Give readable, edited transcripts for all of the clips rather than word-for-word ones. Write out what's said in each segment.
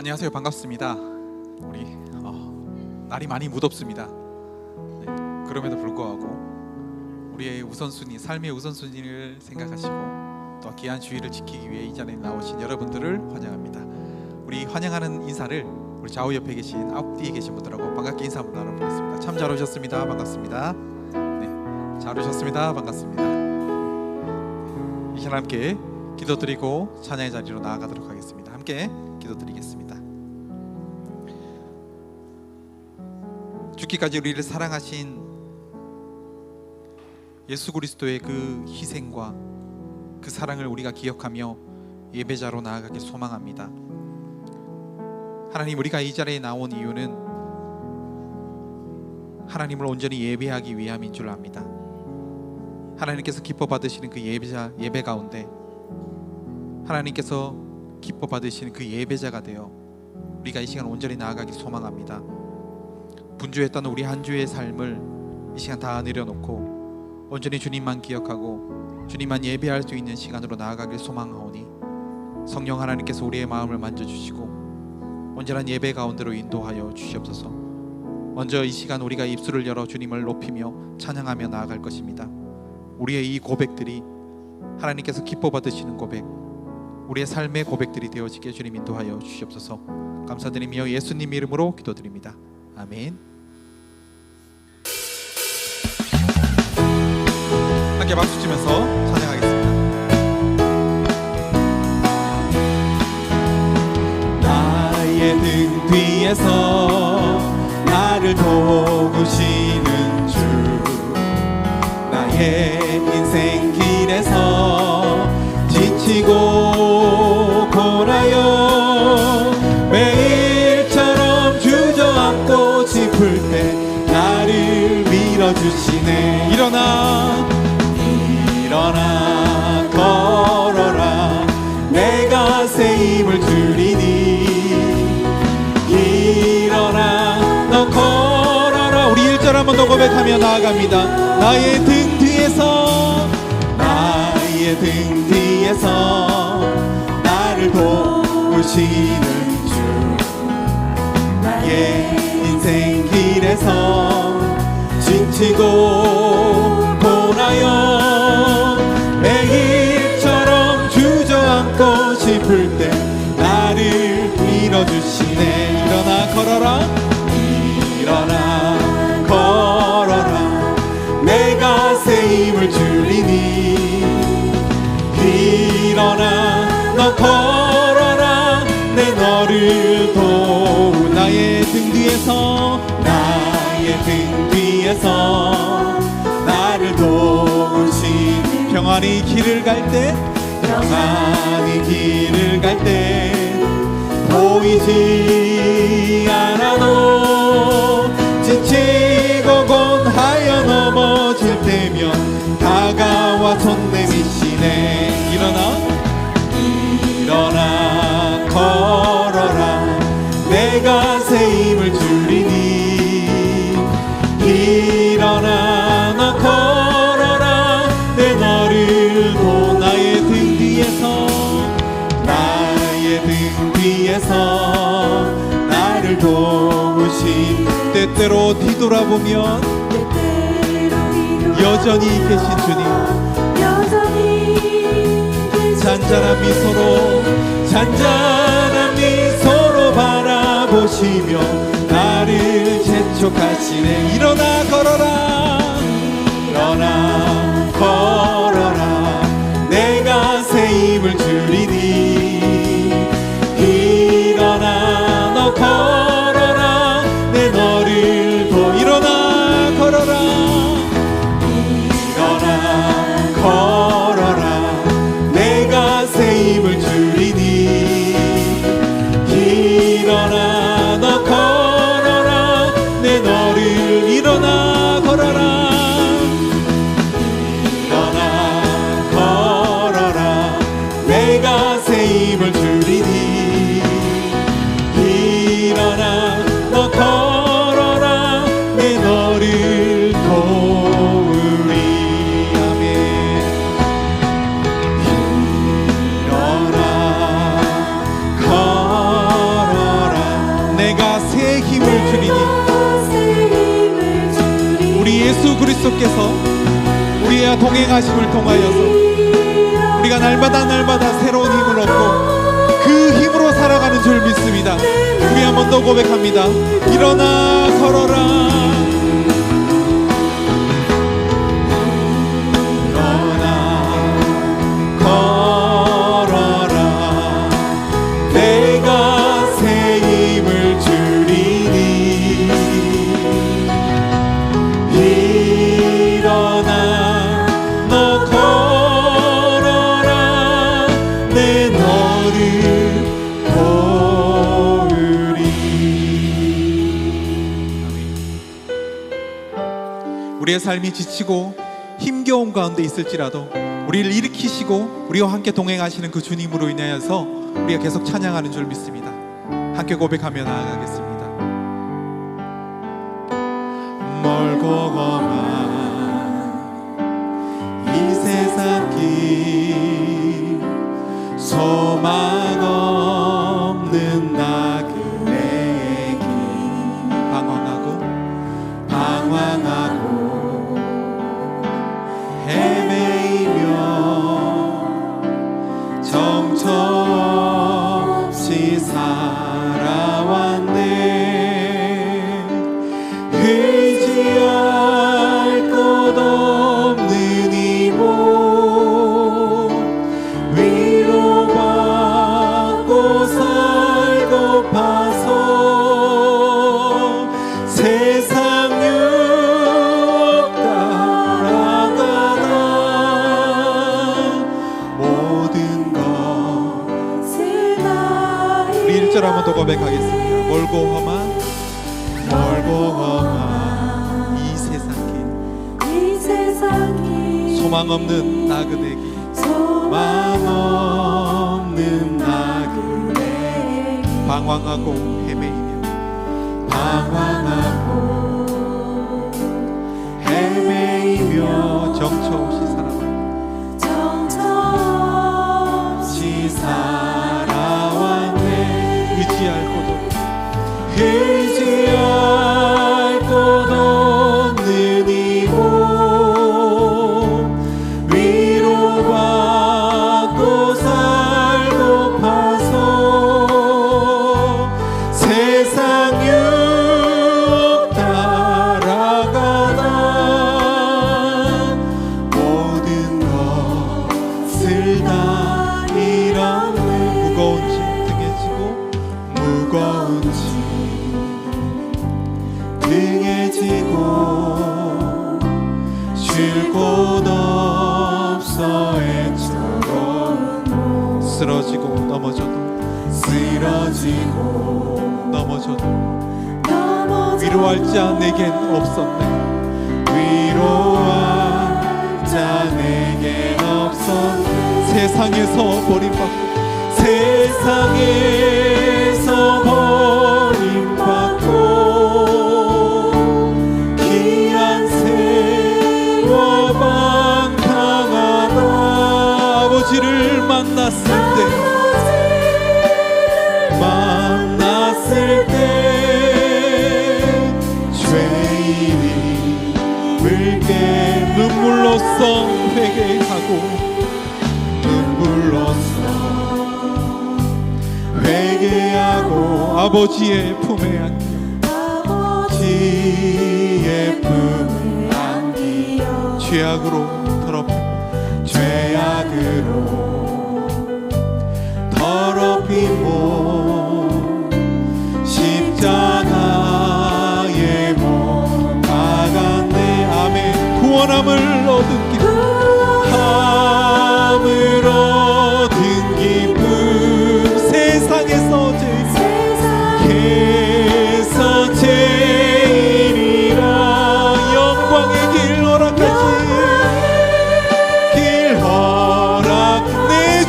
안녕하세요. 반갑습니다. 우리 날이 많이 무덥습니다. 네, 그럼에도 불구하고 우리의 우선순위, 삶의 우선순위를 생각하시고 또 귀한 주의를 지키기 위해 이 자리에 나오신 여러분들을 환영합니다. 우리 환영하는 인사를 우리 좌우 옆에 계신 앞뒤에 계신 분들하고 반갑게 인사 한번 나눠보겠습니다. 참 잘 오셨습니다. 반갑습니다. 네, 잘 오셨습니다. 반갑습니다. 이 시간 함께 기도드리고 찬양의 자리로 나아가도록 하겠습니다. 함께 기도드리겠습니다. 죽기까지 우리를 사랑하신 예수 그리스도의 그 희생과 그 사랑을 우리가 기억하며 예배자로 나아가길 소망합니다. 하나님, 우리가 이 자리에 나온 이유는 하나님을 온전히 예배하기 위함인 줄 압니다. 하나님께서 기뻐 받으시는 그 예배 가운데 하나님께서 기뻐 받으시는 그 예배자가 되어 우리가 이 시간 온전히 나아가길 소망합니다. 분주했던 우리 한 주의 삶을 이 시간 다 내려놓고 온전히 주님만 기억하고 주님만 예배할 수 있는 시간으로 나아가길 소망하오니 성령 하나님께서 우리의 마음을 만져주시고 온전한 예배 가운데로 인도하여 주시옵소서. 먼저 이 시간 우리가 입술을 열어 주님을 높이며 찬양하며 나아갈 것입니다. 우리의 이 고백들이 하나님께서 기뻐 받으시는 고백, 우리의 삶의 고백들이 되어지게 주님 인도하여 주시옵소서. 감사드리며 예수님 이름으로 기도드립니다. 아멘. 함께 박수 치면서 찬양하겠습니다. 나의 등 뒤에서 나를 도우시는 주, 나의 인생 길에서 지치고 고라여 매일처럼 주저앉고 싶을 때 나를 밀어주시네. 일어나 걸어라, 내가 새 힘을 주리니. 일어나 너 걸어라. 우리 1절 한 번 더 고백하며 나아갑니다. 나의 등 뒤에서 나를 도우시는 주, 나의 인생 길에서 지치고 고라여 매일처럼 주저앉고 싶을 때 나를 밀어주시네. 일어나 걸어라, 내가 새 힘을 주리니. 일어나 너 걸어라, 내 너를 도우. 나의 등 뒤에서 나를 도우신. 평안히 길을 갈 때 보이지 않아도 지치고 곤하여 넘어질 때면 다가와 손 내미시네. 일어나 걸어라, 내가 새 힘을 주리니. 일어나 너 걸어라, 내 너를 도. 나의 등 뒤에서 나를 도우신. 때때로 뒤돌아보면 여전히 계신 주님, 잔잔한 미소로 바라보시며 나를 재촉하시네. 일어나 걸어라, 내가 새 힘을 주리니. 일어나 너 걸어라, 내 너를 도. 일어나 걸어라, 내가 새 힘을 주리니. 일어나 너 걸어라, 내 너를. 일어나 걸어라, 내가 새 힘을 주리니. 일어나 너 걸어라, 내 너를 도우리. 아멘. 일어나 걸어라, 우리 예수 그리스도께서 우리와 동행하심을 통하여서 우리가 날마다 새로운 힘을 얻고 그 힘으로 살아가는 줄 믿습니다. 우리 한 번 더 고백합니다. 일어나 걸어라. 우리의 삶이 지치고 힘겨운 가운데 있을지라도 우리를 일으키시고 우리와 함께 동행하시는 그 주님으로 인하여서 우리가 계속 찬양하는 줄 믿습니다. 함께 고백하며 나아가겠습니다. 멀고 험한 이 세상 길 소망 없는 나그네의 길 방황하고 헤매이며 정처없이 살아왔네. 의지할 곳 없는 이 몸 위로받고 살고파서 세상 유혹 따라가다 모든 것을 다 우리 1절 한번 더 고백하겠습니다. 멀고 험한 이 세상 길 소망 없는 나그네 길 방황하고 헤매이며 정처없이 살아왔네. 의지할 곳 없는 이 몸 위로받고 살고파서 세상 유혹 따라가다 모든 것을 다 잃었네. 무거운 짐 등에 지고 무거운 짐 등에 지고 쉴 곳 없어 애처럼 쓰러지고 넘어져도 위로할 자 내겐 없었네. 세상에서 버림받고 귀한 새와 방탕하다 아버지를 만났을 때 죄인이 물게 눈물로써 회개하고 아버지의 품에 안기어 죄악으로 더럽힌 몸 십자가에 못 박았네. 아멘. 구원함을 얻은 기쁨 세상에서 제일이라 영광의 길 허락 내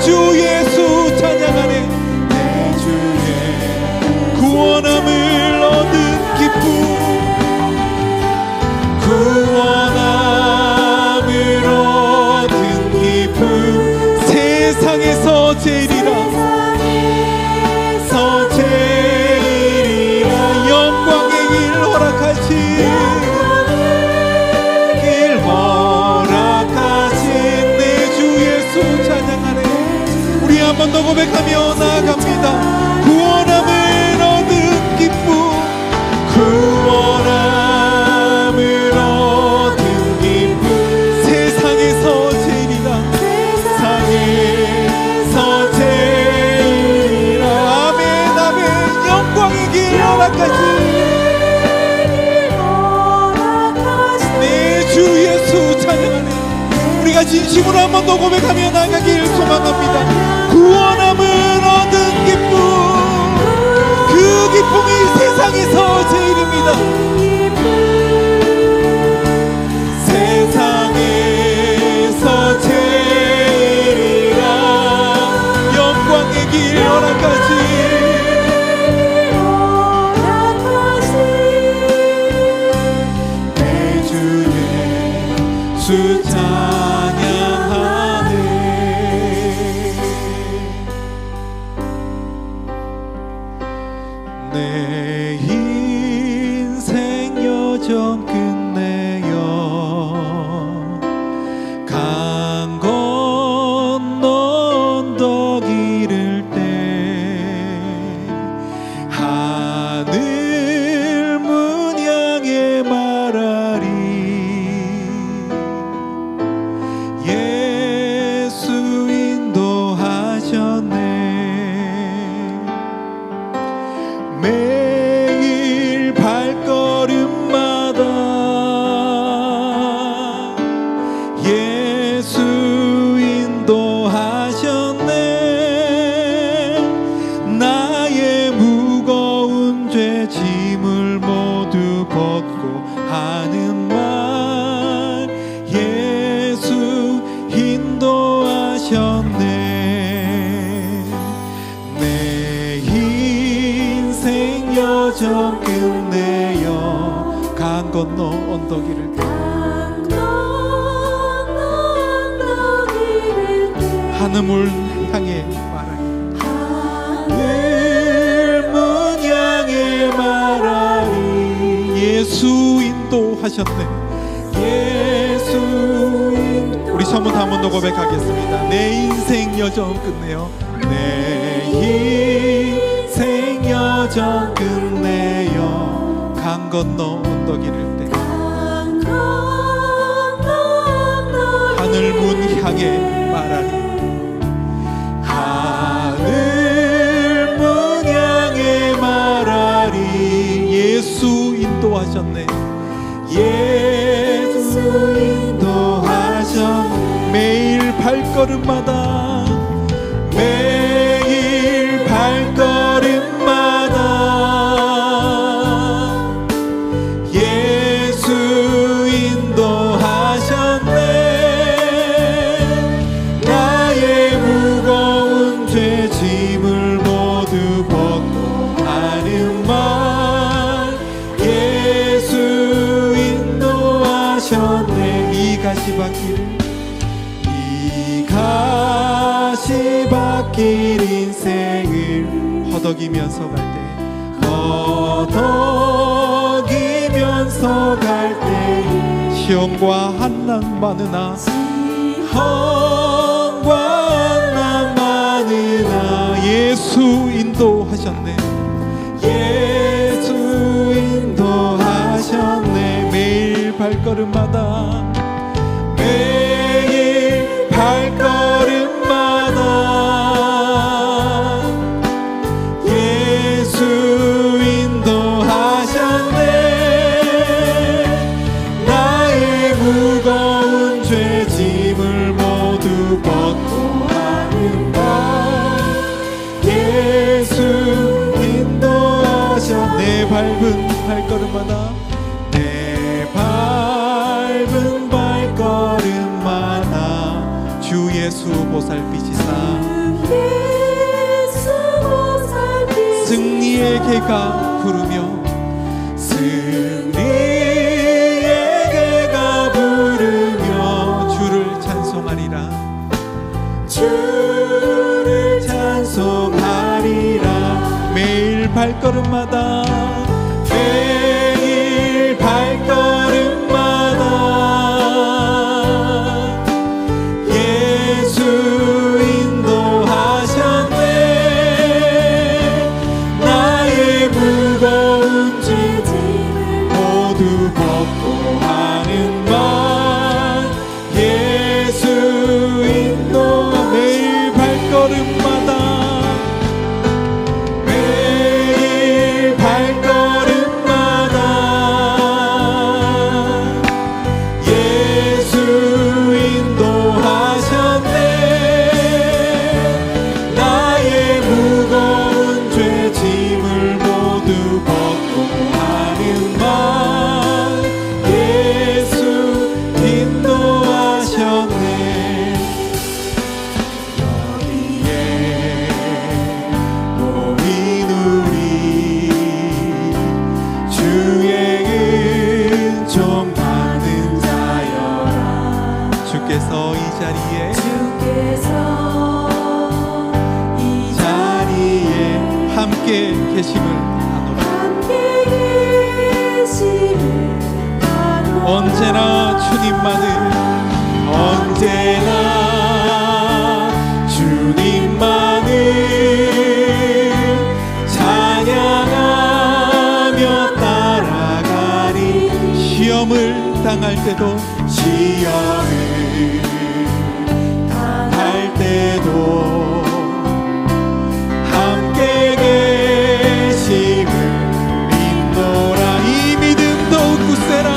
주 예수 찬양하네. 내 주의 구원함을 얻은 기쁨 세상에서 제일이라 영광의 길 허락하시 더 고백하며 나아갑니다. 구원함을 얻은 기쁨, 구원함을 얻은 기쁨, 세상에서 제일이라, 세상에서 제일이라. 아멘 아멘. 영광의 길 허락하시 네 주 예수 찬양하네. 우리가 진심으로 한 번 더 고백하며 나가길 소망합니다. 구원함을 얻은 기쁨, 그 기쁨이 세상에서 제일입니다. 세상에서 제일이라. 영광의 길 허락하시 내 주 예수 찬양하네. 내 인생 여정 끝내요 강 건너 언덕 이를 때 하늘 문 향해 말하리 예수 인도하셨네. 매일 발걸음마다 예수 인도하셨네. 나의 무거운 죄 짐을 모두 벗고 하는 말 예수 인도하셨네. 내 인생 여정 끝내요 강 건너 언덕 이를 때 하늘을 향해 말하리 하늘문 향해 말하리 예수 인도하셨네. 예수 인도. 우리 처음부터 한 번 더 고백하겠습니다. 내 인생 여정 끝내요. 내 인생 여정 끝내요 강 건너 언덕 이를 때 하늘 문 향해 말하리 하늘 문 향해 말하리 예수 인도하셨네. 예수 인도하셨네. 매일 발걸음마다 매일 발걸음마다 예수 인도하셨네. 나의 무거운 죄 짐을 모두 벗고 하는 말 예수 인도하셨네. 이 가시밭길을 이 가시밭길 인생을 허덕이면서 갈 때 허덕이면서 갈 때 시험과 한난 많으나 시험과 한난 많으나 예수 인도하셨네. 예수 인도하셨네. 매일 발걸음마다 매일 발걸음마다 예수 인도하셨네. 나의 무거운 죄 짐을 모두 벗고 하는 말 예수 인도하셨네. 내 밟은 발걸음마다 내 밟은 발걸음마다 주 예수 보살피시사 승리의 개가 부르며 승리의 개가 부르며 주를 찬송하리라 주를 찬송하리라. 매일 발걸음마다 매일 발걸음마다 예수 인도하셨네. 주께서 이 자리에 이 자리에 함께 계심을 아노라. 언제나 주님만을 찬양하며 따라가리. 시험을 당할 때도 함께 계심을 믿노라. 이 믿음 더욱 굳세라.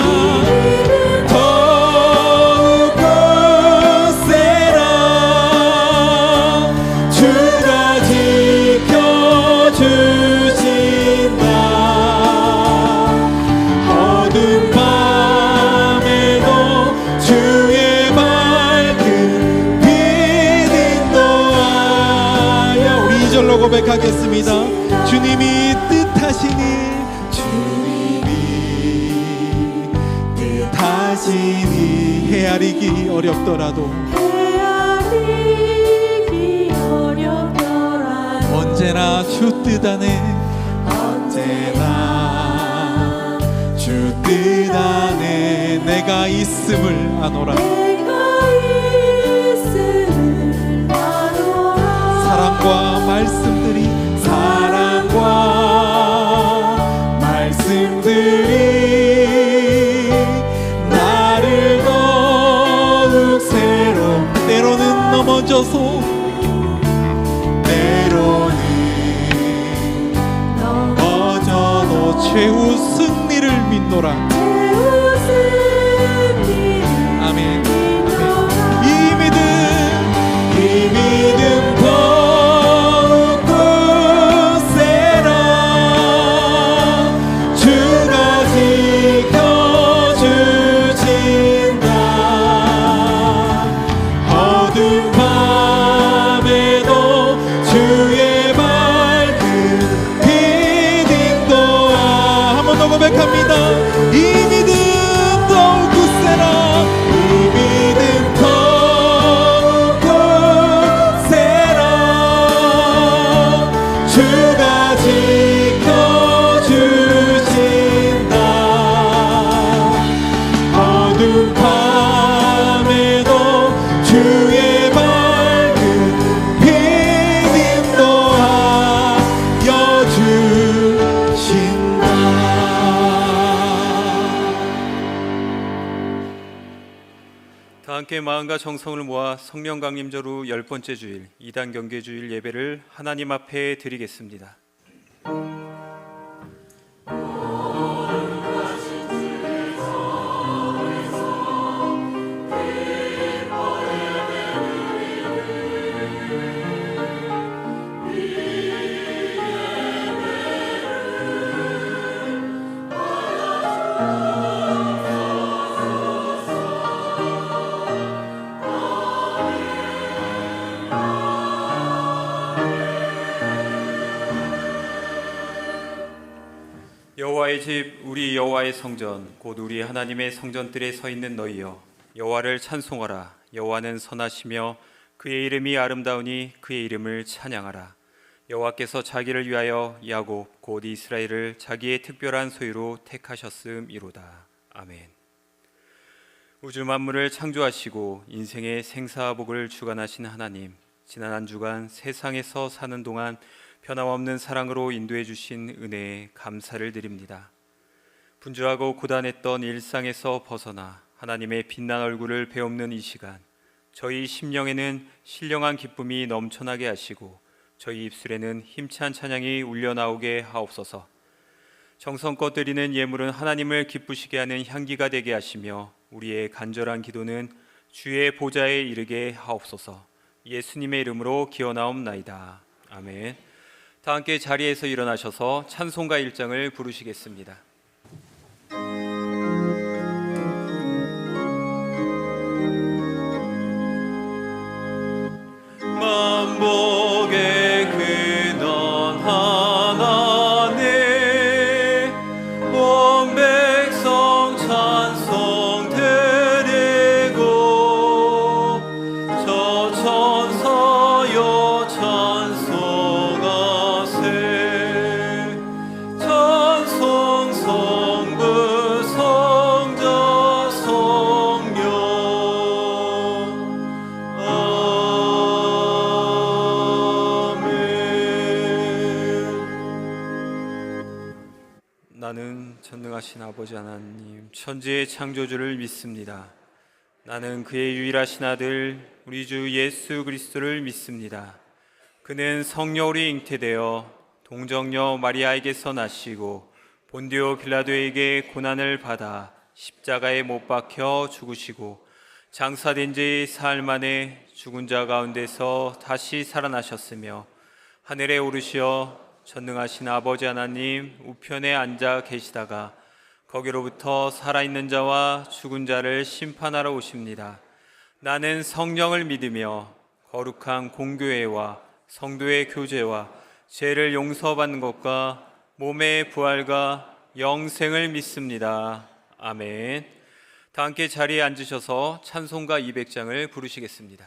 더욱 굳세라. 주가 지켜주신다. 어두운 밤에도 주의 밝은 빛 인도하여. 우리 2절로 고백하겠습니다. 주님이 뜻하시니 헤아리기 어렵더라도 언제나 주 뜻 안에 내가 있음을 아노라. 사랑과 말씀들이 나를 더욱 새롭게, 때로는 넘어져서 최후 승리를 믿노라. 아멘. 이 믿음 더욱 굳세라. 주가 지켜주신다. 어두운 밤에도 주의 밝은 빛 인도하. 한 번 더 고백합니다. 이 믿음 더욱 굳세라. 이 믿음 더욱 굳세라. 주가 지켜주신다. 어두운 밤에도 주의 밝은 빛 인도하여 주신다. 다 함께 마음과 정성을 모아 성령 강림절 후 10번째 주일 2단 경계주일 예배를 하나님 앞에 드리겠습니다. 여호와의 집 우리 여호와의 성전 곧 우리 하나님의 성전들에 서 있는 너희여 여호와를 찬송하라. 여호와는 선하시며 그의 이름이 아름다우니 그의 이름을 찬양하라. 여호와께서 자기를 위하여 야곱 곧 이스라엘을 자기의 특별한 소유로 택하셨음이로다. 아멘. 우주 만물을 창조하시고 인생의 생사복을 주관하신 하나님, 지난 한 주간 세상에서 사는 동안 변함없는 사랑으로 인도해 주신 은혜에 감사를 드립니다. 분주하고 고단했던 일상에서 벗어나 하나님의 빛난 얼굴을 배움는 이 시간, 저희 심령에는 신령한 기쁨이 넘쳐나게 하시고 저희 입술에는 힘찬 찬양이 울려나오게 하옵소서. 정성껏 드리는 예물은 하나님을 기쁘시게 하는 향기가 되게 하시며 우리의 간절한 기도는 주의 보좌에 이르게 하옵소서. 예수님의 이름으로 기원하옵나이다. 아멘. 다 함께 자리에서 일어나셔서 찬송가 1장을 부르시겠습니다. 만복의 근원 하나님 온 백성 찬송 드리고 전능하신 아버지 하나님, 천지의 창조주를 믿습니다. 나는 그의 유일하신 아들 우리 주 예수 그리스도를 믿습니다. 그는 성령으로 잉태되어 동정녀 마리아에게서 나시고 본디오 빌라도에게 고난을 받아 십자가에 못 박혀 죽으시고 장사된 지 사흘 만에 죽은 자 가운데서 다시 살아나셨으며 하늘에 오르시어 전능하신 아버지 하나님 우편에 앉아 계시다가 거기로부터 살아있는 자와 죽은 자를 심판하러 오십니다. 나는 성령을 믿으며 거룩한 공교회와 성도의 교제와 죄를 용서받는 것과 몸의 부활과 영생을 믿습니다. 아멘. 다 함께 자리에 앉으셔서 찬송가 200장을 부르시겠습니다.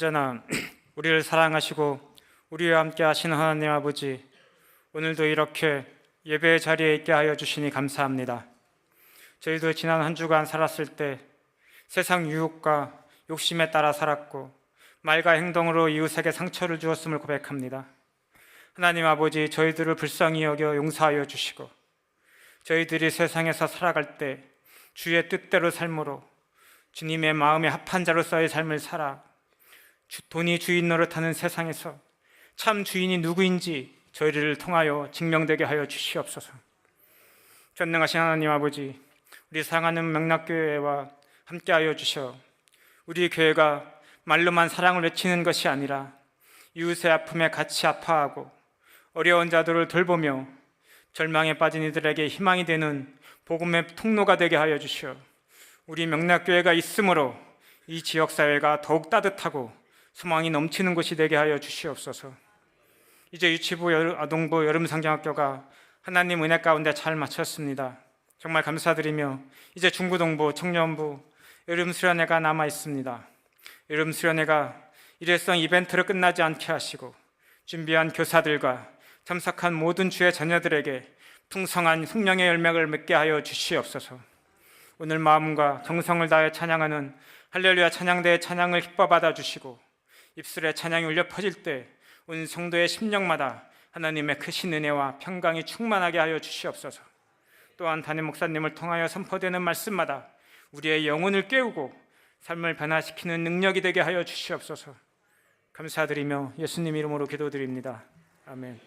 언제나 우리를 사랑하시고 우리와 함께 하시는 하나님 아버지, 오늘도 이렇게 예배의 자리에 있게 하여 주시니 감사합니다. 저희도 지난 한 주간 살았을 때 세상 유혹과 욕심에 따라 살았고 말과 행동으로 이웃에게 상처를 주었음을 고백합니다. 하나님 아버지, 저희들을 불쌍히 여겨 용서하여 주시고 저희들이 세상에서 살아갈 때 주의 뜻대로 삶으로 주님의 마음에 합한 자로서의 삶을 살아 돈이 주인 노릇하는 세상에서 참 주인이 누구인지 저희를 통하여 증명되게 하여 주시옵소서. 전능하신 하나님 아버지, 우리 사랑하는 명락교회와 함께하여 주셔 우리 교회가 말로만 사랑을 외치는 것이 아니라 이웃의 아픔에 같이 아파하고 어려운 자들을 돌보며 절망에 빠진 이들에게 희망이 되는 복음의 통로가 되게 하여 주시어 우리 명락교회가 있으므로 이 지역사회가 더욱 따뜻하고 소망이 넘치는 곳이 되게 하여 주시옵소서. 이제 유치부, 아동부, 여름성경학교가 하나님 은혜 가운데 잘 마쳤습니다. 정말 감사드리며 이제 중고등부, 청년부, 여름 수련회가 남아 있습니다. 여름 수련회가 일회성 이벤트로 끝나지 않게 하시고 준비한 교사들과 참석한 모든 주의 자녀들에게 풍성한 성령의 열매를 맺게 하여 주시옵소서. 오늘 마음과 정성을 다해 찬양하는 할렐루야 찬양대의 찬양을 기뻐 받아주시고 입술에 찬양이 울려 퍼질 때 온 성도의 심령마다 하나님의 크신 은혜와 평강이 충만하게 하여 주시옵소서. 또한 담임 목사님을 통하여 선포되는 말씀마다 우리의 영혼을 깨우고 삶을 변화시키는 능력이 되게 하여 주시옵소서. 감사드리며 예수님 이름으로 기도드립니다. 아멘.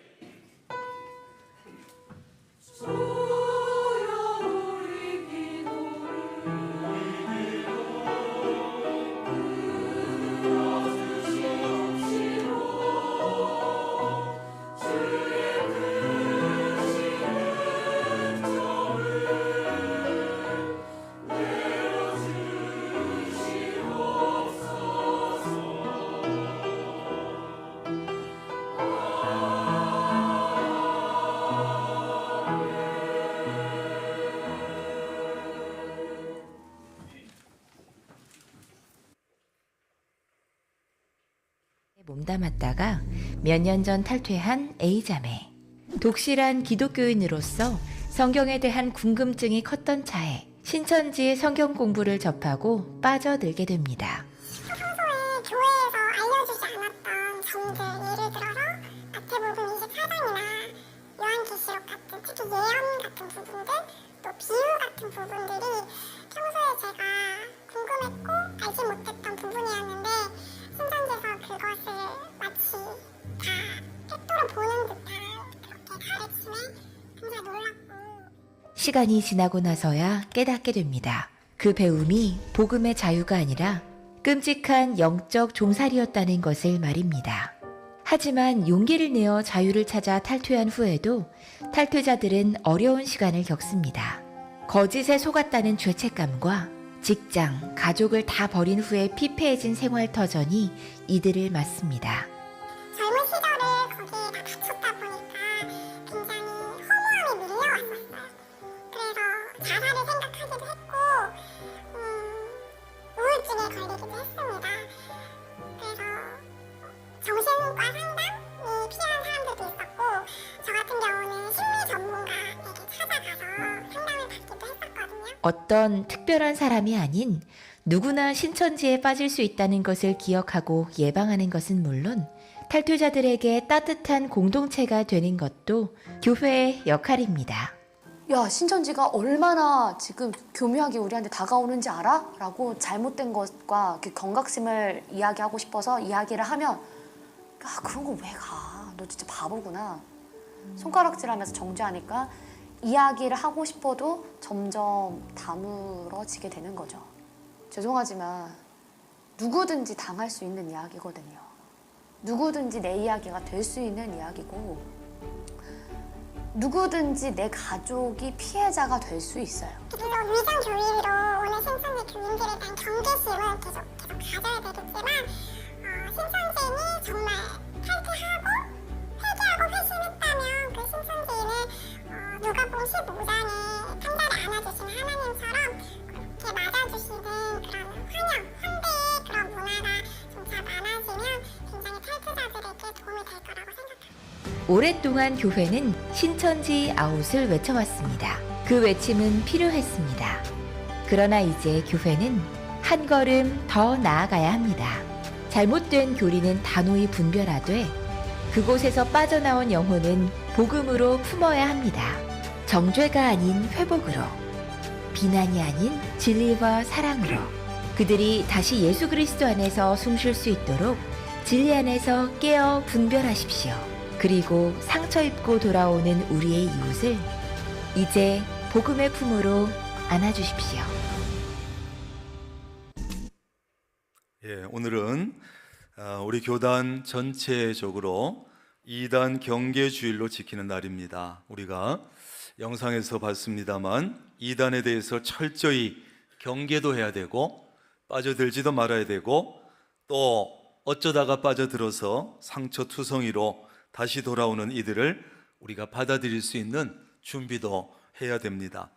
몸담았다가 몇 년 전 탈퇴한 A자매. 독실한 기독교인으로서 성경에 대한 궁금증이 컸던 차에 신천지의 성경 공부를 접하고 빠져들게 됩니다. 평소에 교회에서 알려주지 않았던 점들, 예를 들어서 마태복음 24장이나 요한계시록 같은 특히 예언 같은 부분들, 또 비유 같은 부분들이 평소에 제가 궁금했고 알지 못했던 부분이었는데 신천지에서 그것을 마치 다 팩토로 보는 듯한 그렇게 가르침에 굉장히 놀랐고 시간이 지나고 나서야 깨닫게 됩니다. 그 배움이 복음의 자유가 아니라 끔찍한 영적 종살이였다는 것을 말입니다. 하지만 용기를 내어 자유를 찾아 탈퇴한 후에도 탈퇴자들은 어려운 시간을 겪습니다. 거짓에 속았다는 죄책감과 직장, 가족을 다 버린 후에 피폐해진 생활 터전이 이들을 맞습니다. 젊은 시절을 거기에 다 바쳤다 보니까 굉장히 허무함이 밀려왔었어요. 그래서 자살을 생각하기도 했고 우울증에 걸리기도 했습니다. 그래서 정신과 상담이 필요한 사람들도 있었고 저 같은 경우는 심리 전문가에게 찾아가서 상담을 받기도 했었거든요. 어떤 특별한 사람이 아닌 누구나 신천지에 빠질 수 있다는 것을 기억하고 예방하는 것은 물론 탈퇴자들에게 따뜻한 공동체가 되는 것도 교회의 역할입니다. 야, 신천지가 얼마나 지금 교묘하게 우리한테 다가오는지 알아? 라고 잘못된 것과 그 경각심을 이야기하고 싶어서 이야기를 하면 아, 그런 거 왜 가? 너 진짜 바보구나. 손가락질하면서 정죄하니까 이야기를 하고 싶어도 점점 다물어지게 되는 거죠. 죄송하지만 누구든지 당할 수 있는 이야기거든요. 누구든지 내 이야기가 될 수 있는 이야기고 누구든지 내 가족이 피해자가 될 수 있어요. 그래서 위장 교육으로 오늘 신천지 교인들에 대한 경계심을 계속 가져야 되겠지만 신천지인이 정말 탈퇴하고 회개하고 회심했다면 그 신천지인을 누가복음 15장에 판단을 안아주시는 하나님처럼 그렇게 맞아주시는 그런 환대의 그런 문화가 좀 잘 많아지면 굉장히 탈퇴자들에게 도움이 될 거라고 생각합니다. 오랫동안 교회는 신천지 아웃을 외쳐왔습니다. 그 외침은 필요했습니다. 그러나 이제 교회는 한 걸음 더 나아가야 합니다. 잘못된 교리는 단호히 분별하되 그곳에서 빠져나온 영혼은 복음으로 품어야 합니다. 정죄가 아닌 회복으로, 비난이 아닌 진리와 사랑으로 그들이 다시 예수 그리스도 안에서 숨 쉴 수 있도록 진리 안에서 깨어 분별하십시오. 그리고 상처 입고 돌아오는 우리의 이웃을 이제 복음의 품으로 안아주십시오. 예, 오늘은 우리 교단 전체적으로 이단 경계 주일로 지키는 날입니다. 우리가 영상에서 봤습니다만 이단에 대해서 철저히 경계도 해야 되고 빠져들지도 말아야 되고 또 어쩌다가 빠져들어서 상처투성이로 다시 돌아오는 이들을 우리가 받아들일 수 있는 준비도 해야 됩니다.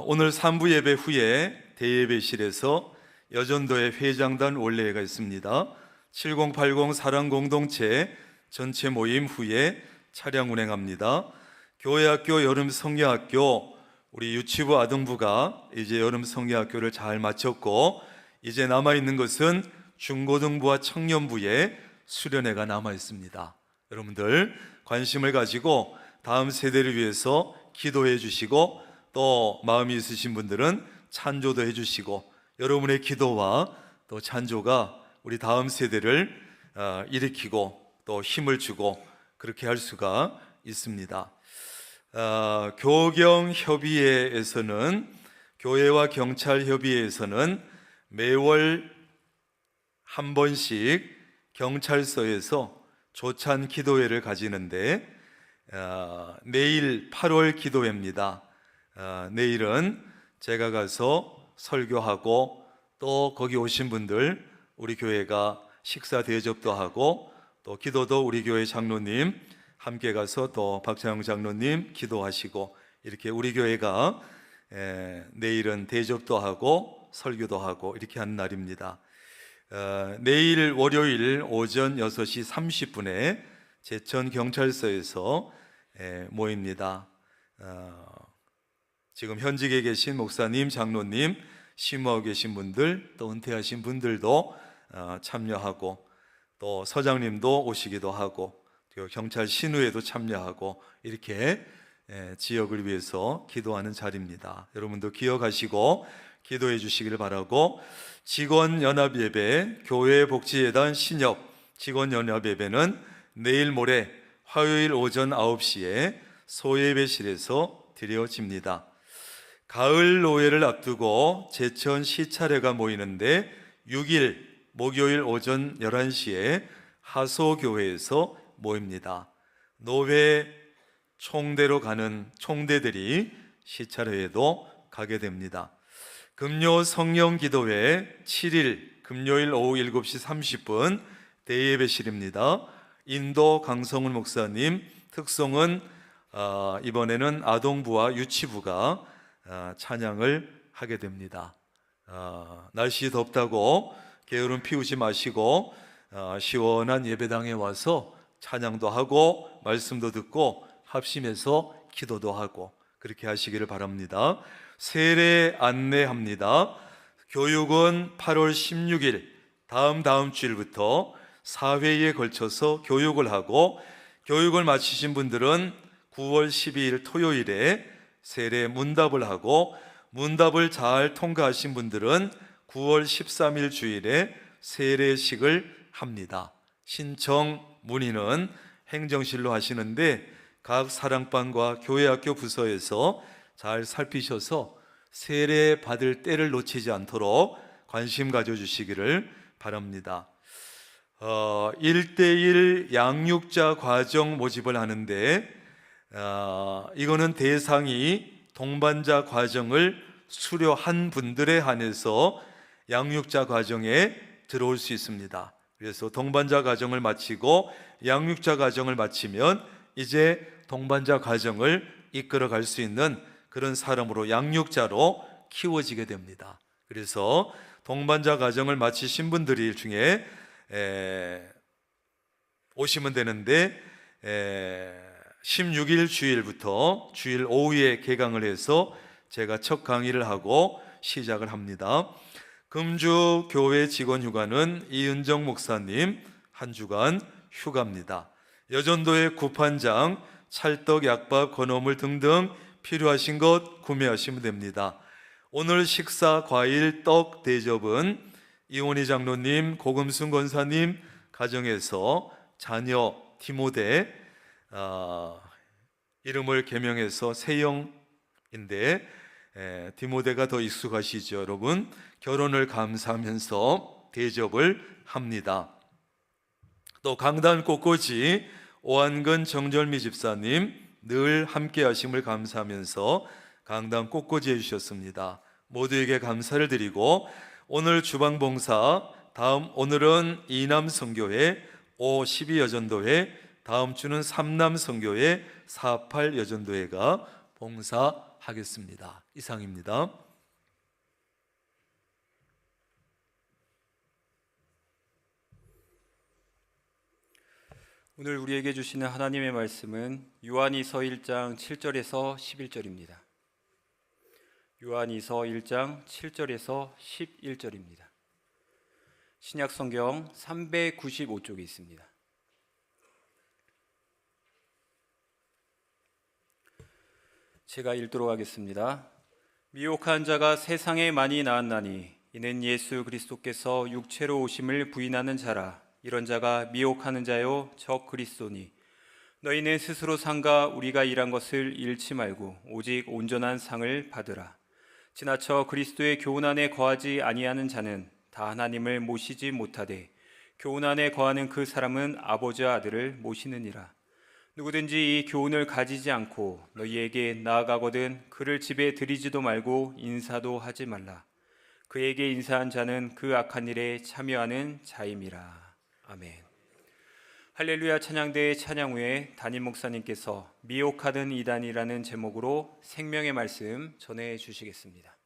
오늘 3부 예배 후에 대예배실에서 여전도의 회장단 원례회가 있습니다. 7080 사랑공동체 전체 모임 후에 차량 운행합니다. 교회학교 여름성경학교 우리 유치부 아동부가 이제 여름성경학교를 잘 마쳤고 이제 남아있는 것은 중고등부와 청년부의 수련회가 남아있습니다. 여러분들 관심을 가지고 다음 세대를 위해서 기도해 주시고 또 마음이 있으신 분들은 찬조도 해 주시고 여러분의 기도와 또 찬조가 우리 다음 세대를 일으키고 또 힘을 주고 그렇게 할 수가 있습니다. 교경협의회에서는 교회와 경찰협의회에서는 매월 한 번씩 경찰서에서 조찬 기도회를 가지는데 내일 8월 기도회입니다. 내일은 제가 가서 설교하고 또 거기 오신 분들 우리 교회가 식사 대접도 하고 또 기도도 우리 교회 장로님 함께 가서 또 박찬영 장로님 기도하시고 이렇게 우리 교회가 내일은 대접도 하고 설교도 하고 이렇게 하는 날입니다. 내일 월요일 오전 6시 30분에 제천경찰서에서 모입니다. 지금 현직에 계신 목사님, 장로님, 심호하고 계신 분들 또 은퇴하신 분들도 참여하고 또 서장님도 오시기도 하고 경찰 신우회도 참여하고 이렇게 지역을 위해서 기도하는 자리입니다. 여러분도 기억하시고 기도해 주시기를 바라고 직원연합예배 교회복지재단 신협 직원연합예배는 내일 모레 화요일 오전 9시에 소예배실에서 드려집니다. 가을 노회를 앞두고 제천 시차례가 모이는데 6일 목요일 오전 11시에 하소교회에서 모입니다. 노회 총대로 가는 총대들이 시차례에도 가게 됩니다. 금요 성령기도회 7일 금요일 오후 7시 30분 대예배실입니다. 인도 강성훈 목사님 특송은 이번에는 아동부와 유치부가 찬양을 하게 됩니다. 날씨 덥다고 게으름 피우지 마시고 시원한 예배당에 와서 찬양도 하고 말씀도 듣고 합심해서 기도도 하고 그렇게 하시기를 바랍니다. 세례 안내합니다. 교육은 8월 16일 다음 주일부터 4회에 걸쳐서 교육을 하고 교육을 마치신 분들은 9월 12일 토요일에 세례 문답을 하고 문답을 잘 통과하신 분들은 9월 13일 주일에 세례식을 합니다. 신청 문의는 행정실로 하시는데 각 사랑방과 교회학교 부서에서 잘 살피셔서 세례 받을 때를 놓치지 않도록 관심 가져주시기를 바랍니다. 1대1 양육자 과정 모집을 하는데 이거는 대상이 동반자 과정을 수료한 분들에 한해서 양육자 과정에 들어올 수 있습니다. 그래서 동반자 과정을 마치고 양육자 과정을 마치면 이제 동반자 과정을 이끌어 갈 수 있는 그런 사람으로 양육자로 키워지게 됩니다. 그래서 동반자 과정을 마치신 분들이 중에 오시면 되는데 16일 주일부터 주일 오후에 개강을 해서 제가 첫 강의를 하고 시작을 합니다. 금주 교회 직원 휴가는 이은정 목사님 한 주간 휴가입니다. 여전도의 구판장, 찰떡, 약밥, 건어물 등등 필요하신 것 구매하시면 됩니다. 오늘 식사, 과일, 떡 대접은 이원희 장로님, 고금순 권사님 가정에서 자녀 디모데, 이름을 개명해서 세영인데 디모데가 더 익숙하시죠, 여러분. 결혼을 감사하면서 대접을 합니다. 또 강단 꽃꽂이 오한근 정절미 집사님 늘 함께 하심을 감사하면서 강단 꽃꽂이 해주셨습니다. 모두에게 감사를 드리고 오늘 주방봉사, 오늘은 이남 선교회 5.12 여전도회, 다음 주는 3남 선교회 4.8 여전도회가 봉사하겠습니다. 이상입니다. 오늘 우리에게 주시는 하나님의 말씀은 요한이서 1장 7절에서 11절입니다. 요한이서 1장 7절에서 11절입니다. 신약 성경 395쪽에 있습니다. 제가 읽도록 하겠습니다. 미혹한 자가 세상에 많이 나왔나니 이는 예수 그리스도께서 육체로 오심을 부인하는 자라. 이런 자가 미혹하는 자요 적 그리스도니 너희는 스스로 상가 우리가 일한 것을 잃지 말고 오직 온전한 상을 받으라. 지나쳐 그리스도의 교훈 안에 거하지 아니하는 자는 다 하나님을 모시지 못하되 교훈 안에 거하는 그 사람은 아버지와 아들을 모시느니라. 누구든지 이 교훈을 가지지 않고 너희에게 나아가거든 그를 집에 들이지도 말고 인사도 하지 말라. 그에게 인사한 자는 그 악한 일에 참여하는 자임이라. 아멘. 할렐루야 찬양대의 찬양 후에 담임 목사님께서 미혹하던 이단이라는 제목으로 생명의 말씀 전해 주시겠습니다.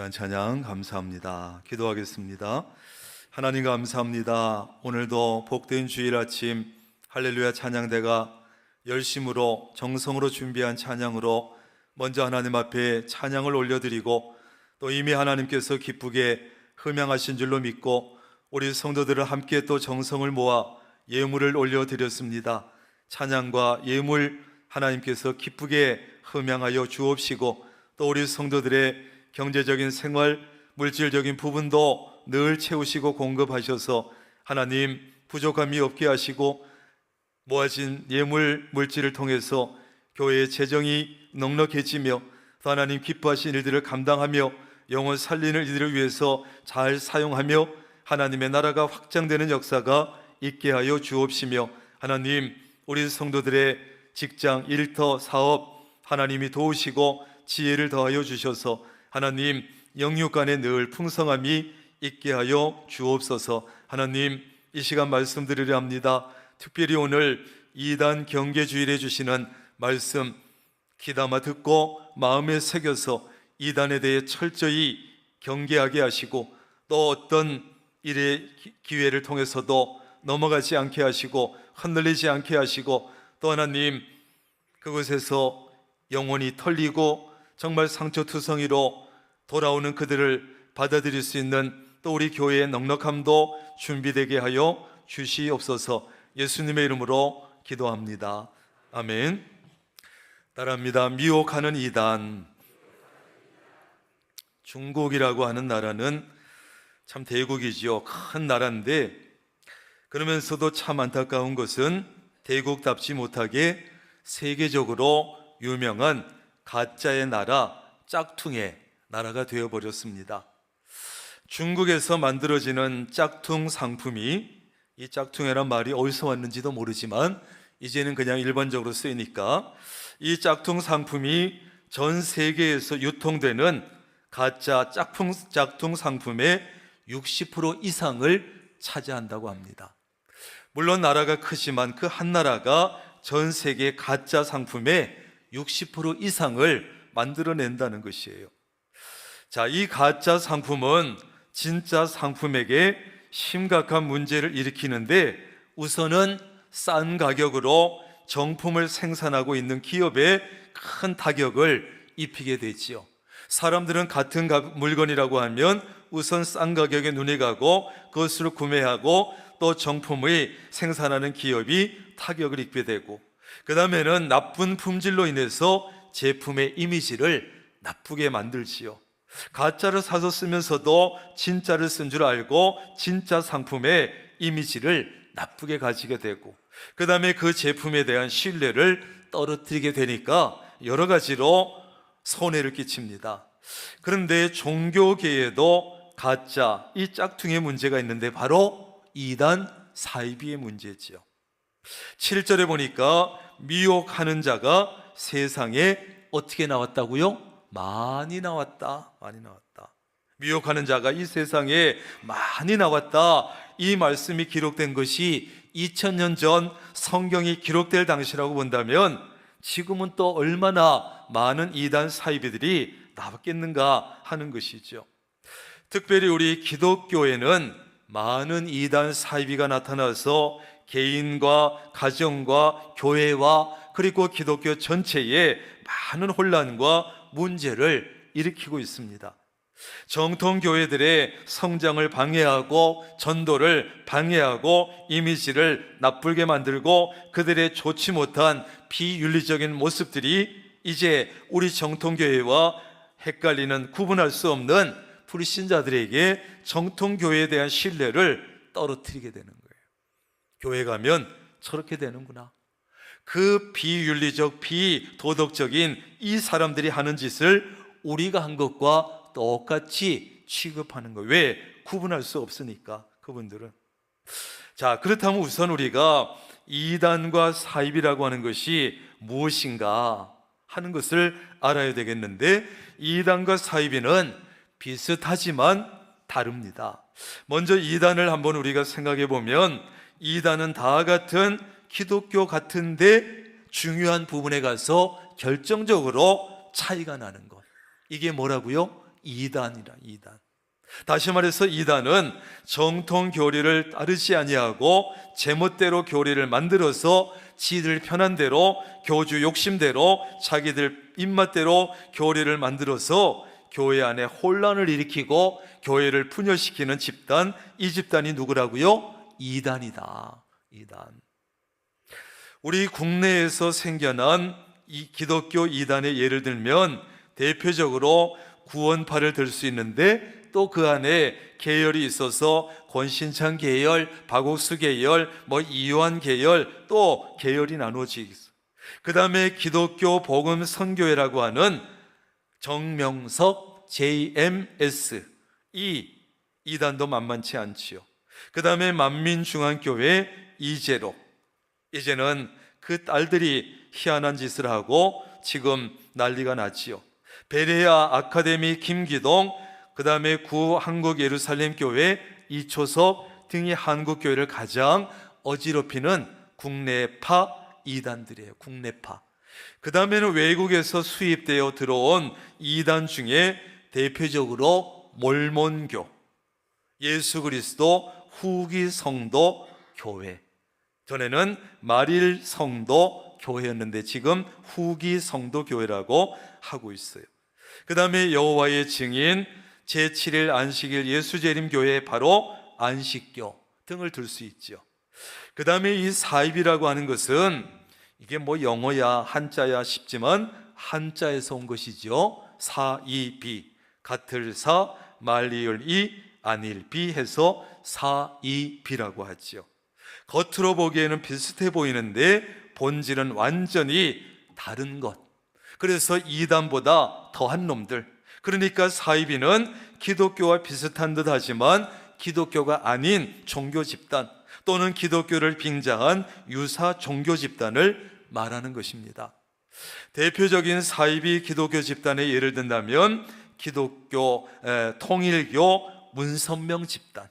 귀한 찬양 감사합니다. 기도하겠습니다. 하나님 감사합니다. 오늘도 복된 주일 아침 할렐루야 찬양대가 열심으로 정성으로 준비한 찬양으로 먼저 하나님 앞에 찬양을 올려드리고 또 이미 하나님께서 기쁘게 흠양하신 줄로 믿고 우리 성도들을 함께 또 정성을 모아 예물을 올려드렸습니다. 찬양과 예물 하나님께서 기쁘게 흠양하여 주옵시고 또 우리 성도들의 경제적인 생활, 물질적인 부분도 늘 채우시고 공급하셔서 하나님 부족함이 없게 하시고 모아진 예물, 물질을 통해서 교회의 재정이 넉넉해지며 또 하나님 기뻐하신 일들을 감당하며 영혼 살리는 일들을 위해서 잘 사용하며 하나님의 나라가 확장되는 역사가 있게 하여 주옵시며 하나님 우리 성도들의 직장, 일터, 사업 하나님이 도우시고 지혜를 더하여 주셔서 하나님 영육 안에 늘 풍성함이 있게 하여 주옵소서. 하나님 이 시간 말씀드리려 합니다. 특별히 오늘 2단 경계주일에 주시는 말씀 귀담아 듣고 마음에 새겨서 2단에 대해 철저히 경계하게 하시고 또 어떤 일의 기회를 통해서도 넘어가지 않게 하시고 흔들리지 않게 하시고 또 하나님 그곳에서 영혼이 털리고 정말 상처투성이로 돌아오는 그들을 받아들일 수 있는 또 우리 교회의 넉넉함도 준비되게 하여 주시옵소서. 예수님의 이름으로 기도합니다. 아멘. 따라합니다. 미혹하는 이단. 중국이라고 하는 나라는 참 대국이지요. 큰 나라인데 그러면서도 참 안타까운 것은 대국답지 못하게 세계적으로 유명한 가짜의 나라, 짝퉁의 나라가 되어버렸습니다. 중국에서 만들어지는 짝퉁 상품이, 이 짝퉁이란 말이 어디서 왔는지도 모르지만 이제는 그냥 일반적으로 쓰이니까 이 짝퉁 상품이 전 세계에서 유통되는 가짜 짝퉁 상품의 60% 이상을 차지한다고 합니다. 물론 나라가 크지만 그 한 나라가 전 세계 가짜 상품의 60% 이상을 만들어낸다는 것이에요. 자, 이 가짜 상품은 진짜 상품에게 심각한 문제를 일으키는데 우선은 싼 가격으로 정품을 생산하고 있는 기업에 큰 타격을 입히게 되지요. 사람들은 같은 물건이라고 하면 우선 싼 가격에 눈이 가고 그것을 구매하고 또 정품의 생산하는 기업이 타격을 입게 되고 그 다음에는 나쁜 품질로 인해서 제품의 이미지를 나쁘게 만들지요. 가짜를 사서 쓰면서도 진짜를 쓴 줄 알고 진짜 상품의 이미지를 나쁘게 가지게 되고 그 다음에 그 제품에 대한 신뢰를 떨어뜨리게 되니까 여러 가지로 손해를 끼칩니다. 그런데 종교계에도 가짜, 이 짝퉁의 문제가 있는데 바로 이단 사이비의 문제지요. 7절에 보니까 미혹하는 자가 세상에 어떻게 나왔다고요? 많이 나왔다. 많이 나왔다. 미혹하는 자가 이 세상에 많이 나왔다. 이 말씀이 기록된 것이 2000년 전 성경이 기록될 당시라고 본다면 지금은 또 얼마나 많은 이단 사이비들이 나왔겠는가 하는 것이죠. 특별히 우리 기독교에는 많은 이단 사이비가 나타나서 개인과 가정과 교회와 그리고 기독교 전체에 많은 혼란과 문제를 일으키고 있습니다. 정통 교회들의 성장을 방해하고 전도를 방해하고 이미지를 나쁘게 만들고 그들의 좋지 못한 비윤리적인 모습들이 이제 우리 정통 교회와 헷갈리는 구분할 수 없는 불신자들에게 정통 교회에 대한 신뢰를 떨어뜨리게 되는 거예요. 교회 가면 저렇게 되는구나. 그 비윤리적, 비도덕적인 이 사람들이 하는 짓을 우리가 한 것과 똑같이 취급하는 거예요. 왜? 구분할 수 없으니까 그분들은. 자, 그렇다면 우선 우리가 이단과 사입이라고 하는 것이 무엇인가 하는 것을 알아야 되겠는데 이단과 사입이는 비슷하지만 다릅니다. 먼저 이단을 한번 우리가 생각해 보면 이단은 다 같은 기독교 같은데 중요한 부분에 가서 결정적으로 차이가 나는 것. 이게 뭐라고요? 이단이라. 이단. 다시 말해서 이단은 정통 교리를 따르지 아니하고 제멋대로 교리를 만들어서 지들 편한 대로, 교주 욕심대로, 자기들 입맛대로 교리를 만들어서 교회 안에 혼란을 일으키고 교회를 분열시키는 집단, 이 집단이 누구라고요? 이단이다. 이단. 우리 국내에서 생겨난 이 기독교 이단의 예를 들면 대표적으로 구원파를 들 수 있는데, 또 그 안에 계열이 있어서 권신창 계열, 박옥수 계열, 이요한 계열, 또 계열이 나누어져 있어요. 그 다음에 기독교 복음 선교회라고 하는 정명석, JMS, 이 이단도 만만치 않지요. 그 다음에 만민중앙교회 이재록, 이제는 그 딸들이 희한한 짓을 하고 지금 난리가 났지요. 베레아 아카데미 김기동, 그 다음에 구 한국 예루살렘 교회 이초섭 등이 한국 교회를 가장 어지럽히는 국내파 이단들이에요. 국내파. 그 다음에는 외국에서 수입되어 들어온 이단 중에 대표적으로 몰몬교, 예수 그리스도 후기 성도 교회. 전에는 마릴 성도 교회였는데 지금 후기 성도 교회라고 하고 있어요. 그 다음에 여호와의 증인, 제7일 안식일 예수재림교회, 바로 안식교 등을 들 수 있죠. 그 다음에 이 사입이라고 하는 것은 이게 영어야 한자야 싶지만 한자에서 온 것이죠. 사이비, 같을 사, 말리을 이, 아닐 비 해서 사이비라고 하죠. 겉으로 보기에는 비슷해 보이는데 본질은 완전히 다른 것. 그래서 이단보다 더한 놈들, 그러니까 사이비는 기독교와 비슷한 듯 하지만 기독교가 아닌 종교 집단 또는 기독교를 빙자한 유사 종교 집단을 말하는 것입니다. 대표적인 사이비 기독교 집단의 예를 든다면 기독교 통일교 문선명 집단,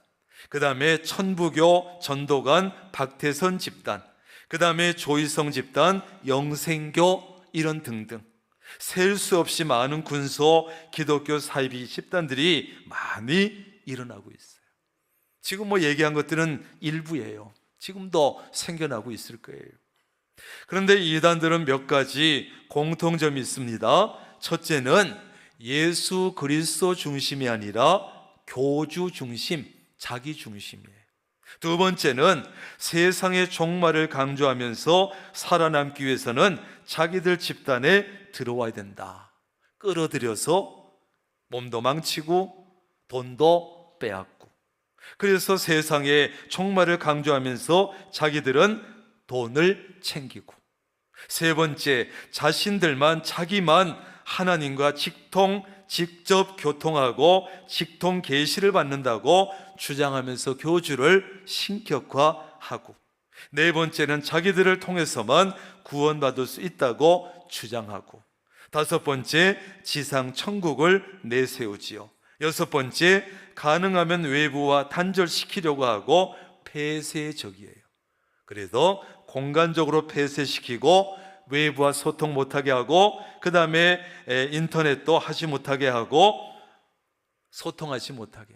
그 다음에 천부교 전도관 박태선 집단, 그 다음에 조이성 집단, 영생교, 이런 등등 셀 수 없이 많은 군소 기독교 사이비 집단들이 많이 일어나고 있어요. 지금 얘기한 것들은 일부예요. 지금도 생겨나고 있을 거예요. 그런데 이단들은 몇 가지 공통점이 있습니다. 첫째는 예수 그리스도 중심이 아니라 교주 중심, 자기 중심이에요. 두 번째는 세상의 종말을 강조하면서 살아남기 위해서는 자기들 집단에 들어와야 된다. 끌어들여서 몸도 망치고 돈도 빼앗고, 그래서 세상의 종말을 강조하면서 자기들은 돈을 챙기고, 세 번째, 자기만 하나님과 직접 교통하고 직통 계시를 받는다고 주장하면서 교주를 신격화하고, 네 번째는 자기들을 통해서만 구원받을 수 있다고 주장하고, 다섯 번째, 지상 천국을 내세우지요. 여섯 번째, 가능하면 외부와 단절시키려고 하고 폐쇄적이에요. 그래서 공간적으로 폐쇄시키고 외부와 소통 못하게 하고, 그 다음에 인터넷도 하지 못하게 하고 소통하지 못하게.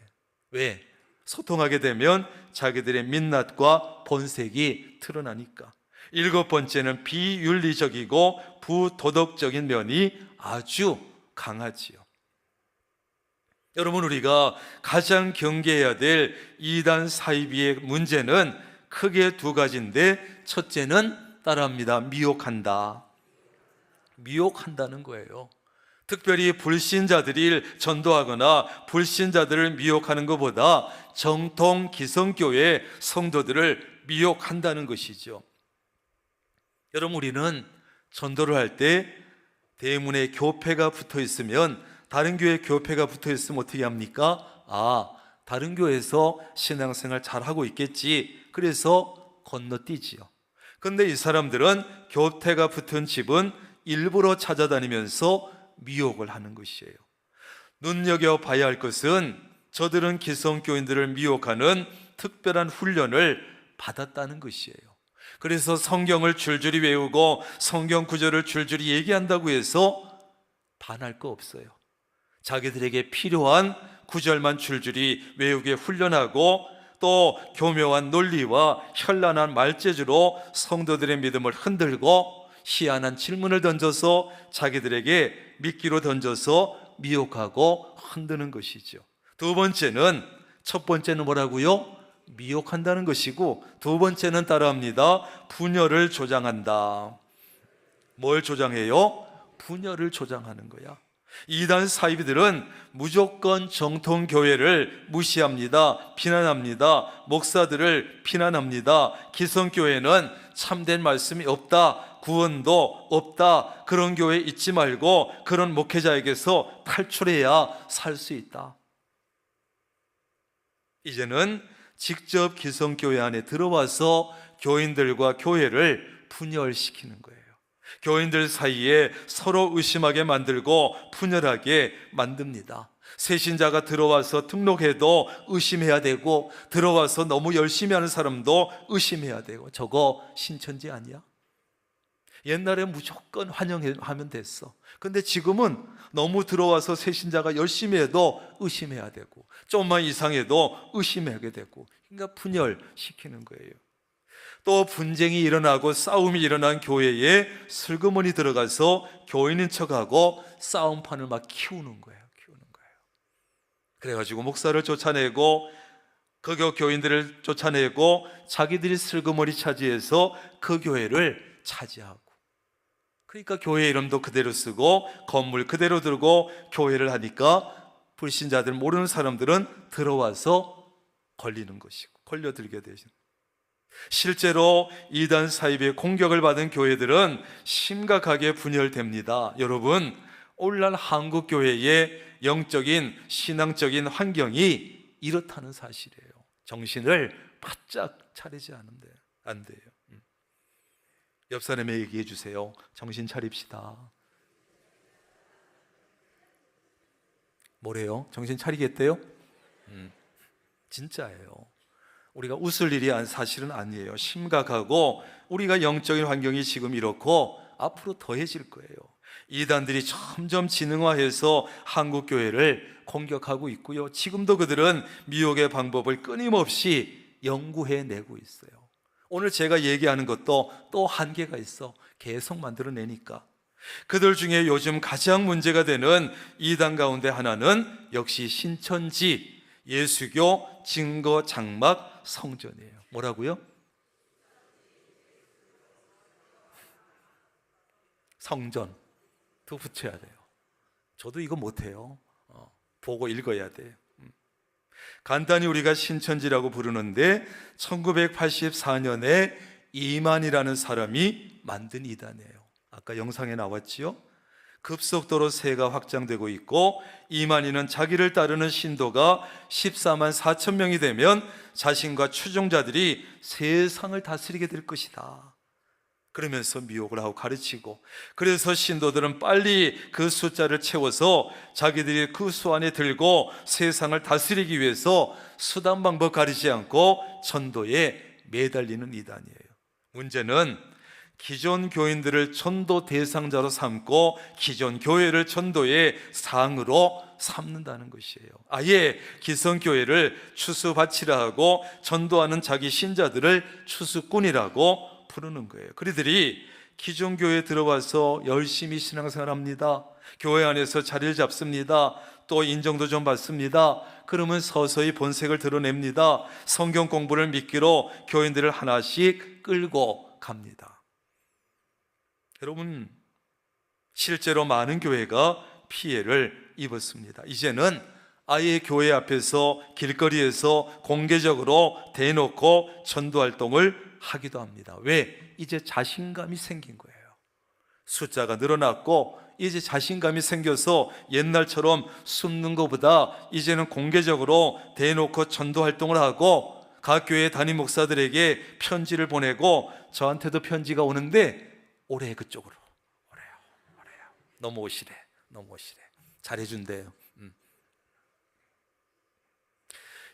왜? 소통하게 되면 자기들의 민낯과 본색이 드러나니까. 일곱 번째는 비윤리적이고 부도덕적인 면이 아주 강하지요. 여러분, 우리가 가장 경계해야 될 이단 사이비의 문제는 크게 두 가지인데, 첫째는 따라합니다. 미혹한다는 거예요. 특별히 불신자들이 전도하거나 불신자들을 미혹하는 것보다 정통 기성교회 성도들을 미혹한다는 것이죠. 여러분, 우리는 전도를 할 때 대문에 교패가 붙어 있으면, 다른 교회 교패가 붙어 있으면 어떻게 합니까? 다른 교회에서 신앙생활 잘하고 있겠지, 그래서 건너뛰지요. 그런데 이 사람들은 교패가 붙은 집은 일부러 찾아다니면서 미혹을 하는 것이에요. 눈여겨봐야 할 것은 저들은 기성교인들을 미혹하는 특별한 훈련을 받았다는 것이에요. 그래서 성경을 줄줄이 외우고 성경 구절을 줄줄이 얘기한다고 해서 반할 거 없어요. 자기들에게 필요한 구절만 줄줄이 외우게 훈련하고 또 교묘한 논리와 현란한 말재주로 성도들의 믿음을 흔들고 희한한 질문을 던져서 자기들에게 미끼로 던져서 미혹하고 흔드는 것이죠. 두 번째는, 첫 번째는 뭐라고요? 미혹한다는 것이고, 두 번째는 따라합니다. 분열을 조장한다. 뭘 조장해요? 분열을 조장하는 거야. 이단 사이비들은 무조건 정통교회를 무시합니다. 비난합니다. 목사들을 비난합니다. 기성교회는 참된 말씀이 없다. 구원도 없다. 그런 교회 있지 말고 그런 목회자에게서 탈출해야 살 수 있다. 이제는 직접 기성교회 안에 들어와서 교인들과 교회를 분열시키는 거예요. 교인들 사이에 서로 의심하게 만들고 분열하게 만듭니다. 새신자가 들어와서 등록해도 의심해야 되고, 들어와서 너무 열심히 하는 사람도 의심해야 되고, 저거 신천지 아니야? 옛날에 무조건 환영하면 됐어. 근데 지금은 너무 들어와서 새신자가 열심히 해도 의심해야 되고, 좀만 이상해도 의심하게 되고, 그러니까 분열시키는 거예요. 또 분쟁이 일어나고 싸움이 일어난 교회에 슬그머니 들어가서 교인인 척하고 싸움판을 막 키우는 거예요. 그래가지고 목사를 쫓아내고 그 교인들을 쫓아내고 자기들이 슬그머니 차지해서 그 교회를 차지하고, 그러니까 교회 이름도 그대로 쓰고 건물 그대로 들고 교회를 하니까 불신자들, 모르는 사람들은 들어와서 걸리는 것이고 걸려들게 되죠. 실제로 이단 사이비의 공격을 받은 교회들은 심각하게 분열됩니다. 여러분, 오늘날 한국 교회의 영적인 신앙적인 환경이 이렇다는 사실이에요. 정신을 바짝 차리지 않은데 안 돼요. 옆 사람에게 얘기해 주세요. 정신 차립시다. 뭐래요? 정신 차리겠대요? 진짜예요. 우리가 웃을 일이 사실은 아니에요. 심각하고 우리가 영적인 환경이 지금 이렇고 앞으로 더해질 거예요. 이단들이 점점 지능화해서 한국 교회를 공격하고 있고요. 지금도 그들은 미혹의 방법을 끊임없이 연구해내고 있어요. 오늘 제가 얘기하는 것도 또 한계가 있어. 계속 만들어내니까. 그들 중에 요즘 가장 문제가 되는 이단 가운데 하나는 역시 신천지 예수교 증거 장막 성전이에요. 뭐라고요? 성전 더 붙여야 돼요. 저도 이거 못해요. 보고 읽어야 돼요. 간단히 우리가 신천지라고 부르는데 1984년에 이만이라는 사람이 만든 이단이에요. 아까 영상에 나왔지요? 급속도로 세가 확장되고 있고, 이만희는 자기를 따르는 신도가 14만 4천 명이 되면 자신과 추종자들이 세상을 다스리게 될 것이다, 그러면서 미혹을 하고 가르치고, 그래서 신도들은 빨리 그 숫자를 채워서 자기들이 그 수 안에 들고 세상을 다스리기 위해서 수단 방법 가리지 않고 전도에 매달리는 이단이에요. 문제는 기존 교인들을 전도 대상자로 삼고 기존 교회를 전도의 상으로 삼는다는 것이에요. 아예 기성교회를 추수받치라 하고 전도하는 자기 신자들을 추수꾼이라고 부르는 거예요. 그들이 기존 교회에 들어와서 열심히 신앙생활합니다. 교회 안에서 자리를 잡습니다. 또 인정도 좀 받습니다. 그러면 서서히 본색을 드러냅니다. 성경 공부를 미끼로 교인들을 하나씩 끌고 갑니다. 여러분, 실제로 많은 교회가 피해를 입었습니다. 이제는 아예 교회 앞에서 길거리에서 공개적으로 대놓고 전도활동을 하기도 합니다. 왜? 이제 자신감이 생긴 거예요. 숫자가 늘어났고 이제 자신감이 생겨서 옛날처럼 숨는 것보다 이제는 공개적으로 대놓고 전도활동을 하고 각 교회 담임 목사들에게 편지를 보내고, 저한테도 편지가 오는데 올해 그쪽으로 오래요. 넘어오시래. 잘해준대요.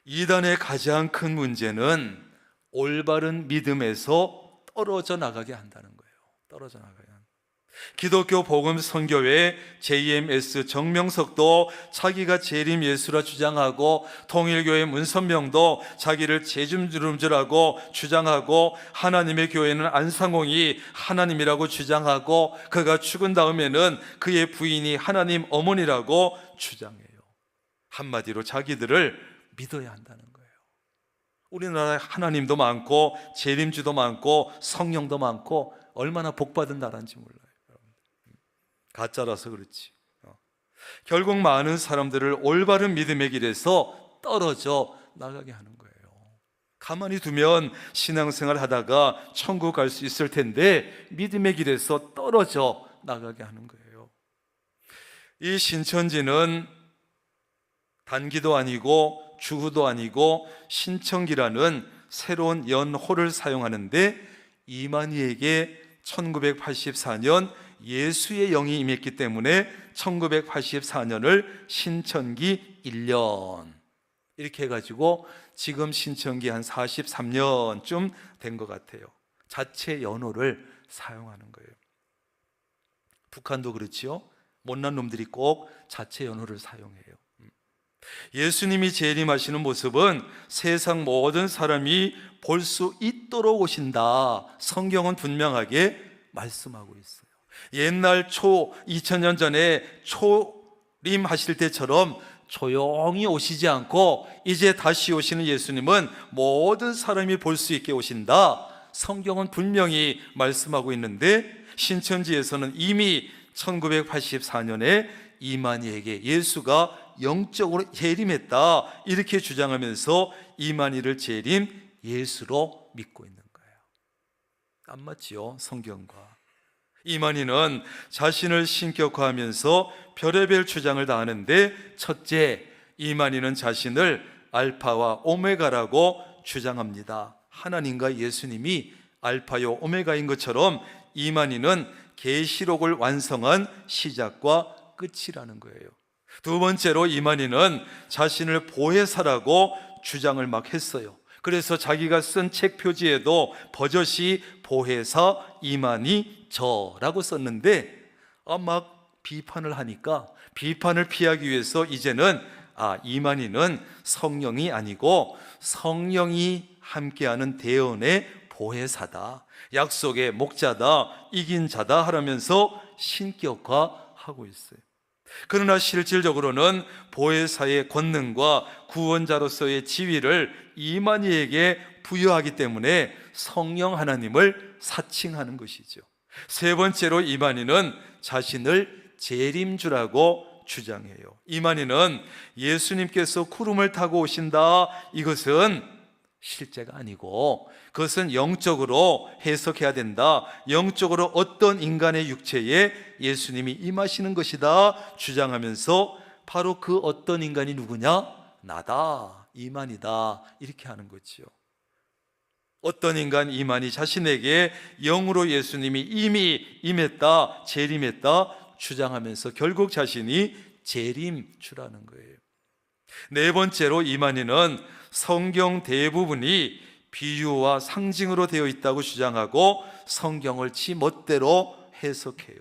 이단의 가장 큰 문제는 올바른 믿음에서 떨어져 나가게 한다는 거예요. 떨어져 나가게. 기독교 복음 선교회 JMS 정명석도 자기가 재림 예수라 주장하고, 통일교회 문선명도 자기를 재림주라고 주장하고, 하나님의 교회는 안상홍이 하나님이라고 주장하고, 그가 죽은 다음에는 그의 부인이 하나님 어머니라고 주장해요. 한마디로 자기들을 믿어야 한다는 거예요. 우리나라에 하나님도 많고 재림주도 많고 성령도 많고 얼마나 복받은 나라인지 몰라요. 가짜라서 그렇지. 결국 많은 사람들을 올바른 믿음의 길에서 떨어져 나가게 하는 거예요. 가만히 두면 신앙생활 하다가 천국 갈 수 있을 텐데 믿음의 길에서 떨어져 나가게 하는 거예요. 이 신천지는 단기도 아니고 주후도 아니고 신천기라는 새로운 연호를 사용하는데, 이만희에게 1984년 예수의 영이 임했기 때문에 1984년을 신천기 1년 이렇게 해가지고 지금 신천기 한 43년쯤 된 것 같아요. 자체 연호를 사용하는 거예요. 북한도 그렇지요. 못난 놈들이 꼭 자체 연호를 사용해요. 예수님이 재림하시는 모습은 세상 모든 사람이 볼 수 있도록 오신다. 성경은 분명하게 말씀하고 있어요. 옛날 2000년 전에 초림하실 때처럼 조용히 오시지 않고 이제 다시 오시는 예수님은 모든 사람이 볼 수 있게 오신다. 성경은 분명히 말씀하고 있는데, 신천지에서는 이미 1984년에 이만희에게 예수가 영적으로 재림했다 이렇게 주장하면서 이만희를 재림 예수로 믿고 있는 거예요. 안 맞지요, 성경과. 이만희는 자신을 신격화하면서 별의별 주장을 다 하는데, 첫째, 이만희는 자신을 알파와 오메가라고 주장합니다. 하나님과 예수님이 알파요 오메가인 것처럼 이만희는 계시록을 완성한 시작과 끝이라는 거예요. 두 번째로 이만희는 자신을 보혜사라고 주장을 막 했어요. 그래서 자기가 쓴 책 표지에도 버젓이 보혜사 이만희 저라고 썼는데, 막 비판을 하니까 비판을 피하기 위해서 이제는 이만희는 성령이 아니고 성령이 함께하는 대언의 보혜사다, 약속의 목자다, 이긴 자다 하라면서 신격화하고 있어요. 그러나 실질적으로는 보혜사의 권능과 구원자로서의 지위를 이만희에게 부여하기 때문에 성령 하나님을 사칭하는 것이죠. 세 번째로 이만희는 자신을 재림주라고 주장해요. 이만희는 예수님께서 구름을 타고 오신다, 이것은 실제가 아니고 그것은 영적으로 해석해야 된다. 영적으로 어떤 인간의 육체에 예수님이 임하시는 것이다 주장하면서, 바로 그 어떤 인간이 누구냐? 나다, 이만희다, 이렇게 하는 거지요. 어떤 인간? 이만희 자신에게 영으로 예수님이 이미 임했다, 재림했다 주장하면서 결국 자신이 재림주라는 거예요. 네 번째로 이만희는 성경 대부분이 비유와 상징으로 되어 있다고 주장하고 성경을 지 멋대로 해석해요.